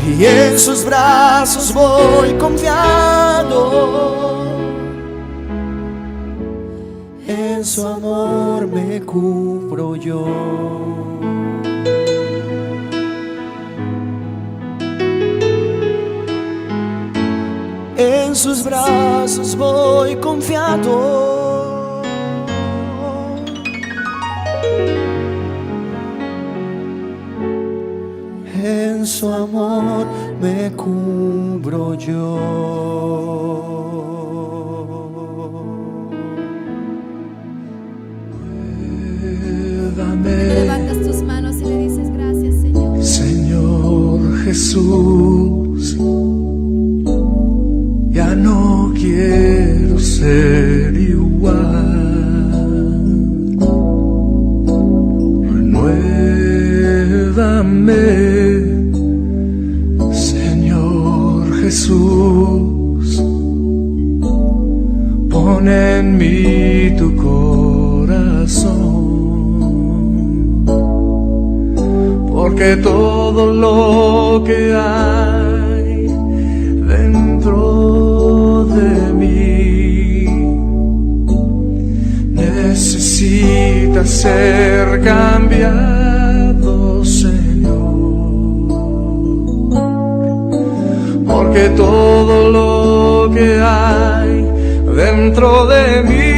Y en sus brazos voy confiado. En su amor me cubro yo. En sus brazos voy confiado. En su amor me cubro yo. Levantas tus manos y le dices gracias, Señor. Señor Jesús, ya no quiero ser igual. Renuévame, Señor Jesús, pon en mí tu corazón. Porque todo lo que hay dentro de mí necesita ser cambiado, Señor. Porque todo lo que hay dentro de mí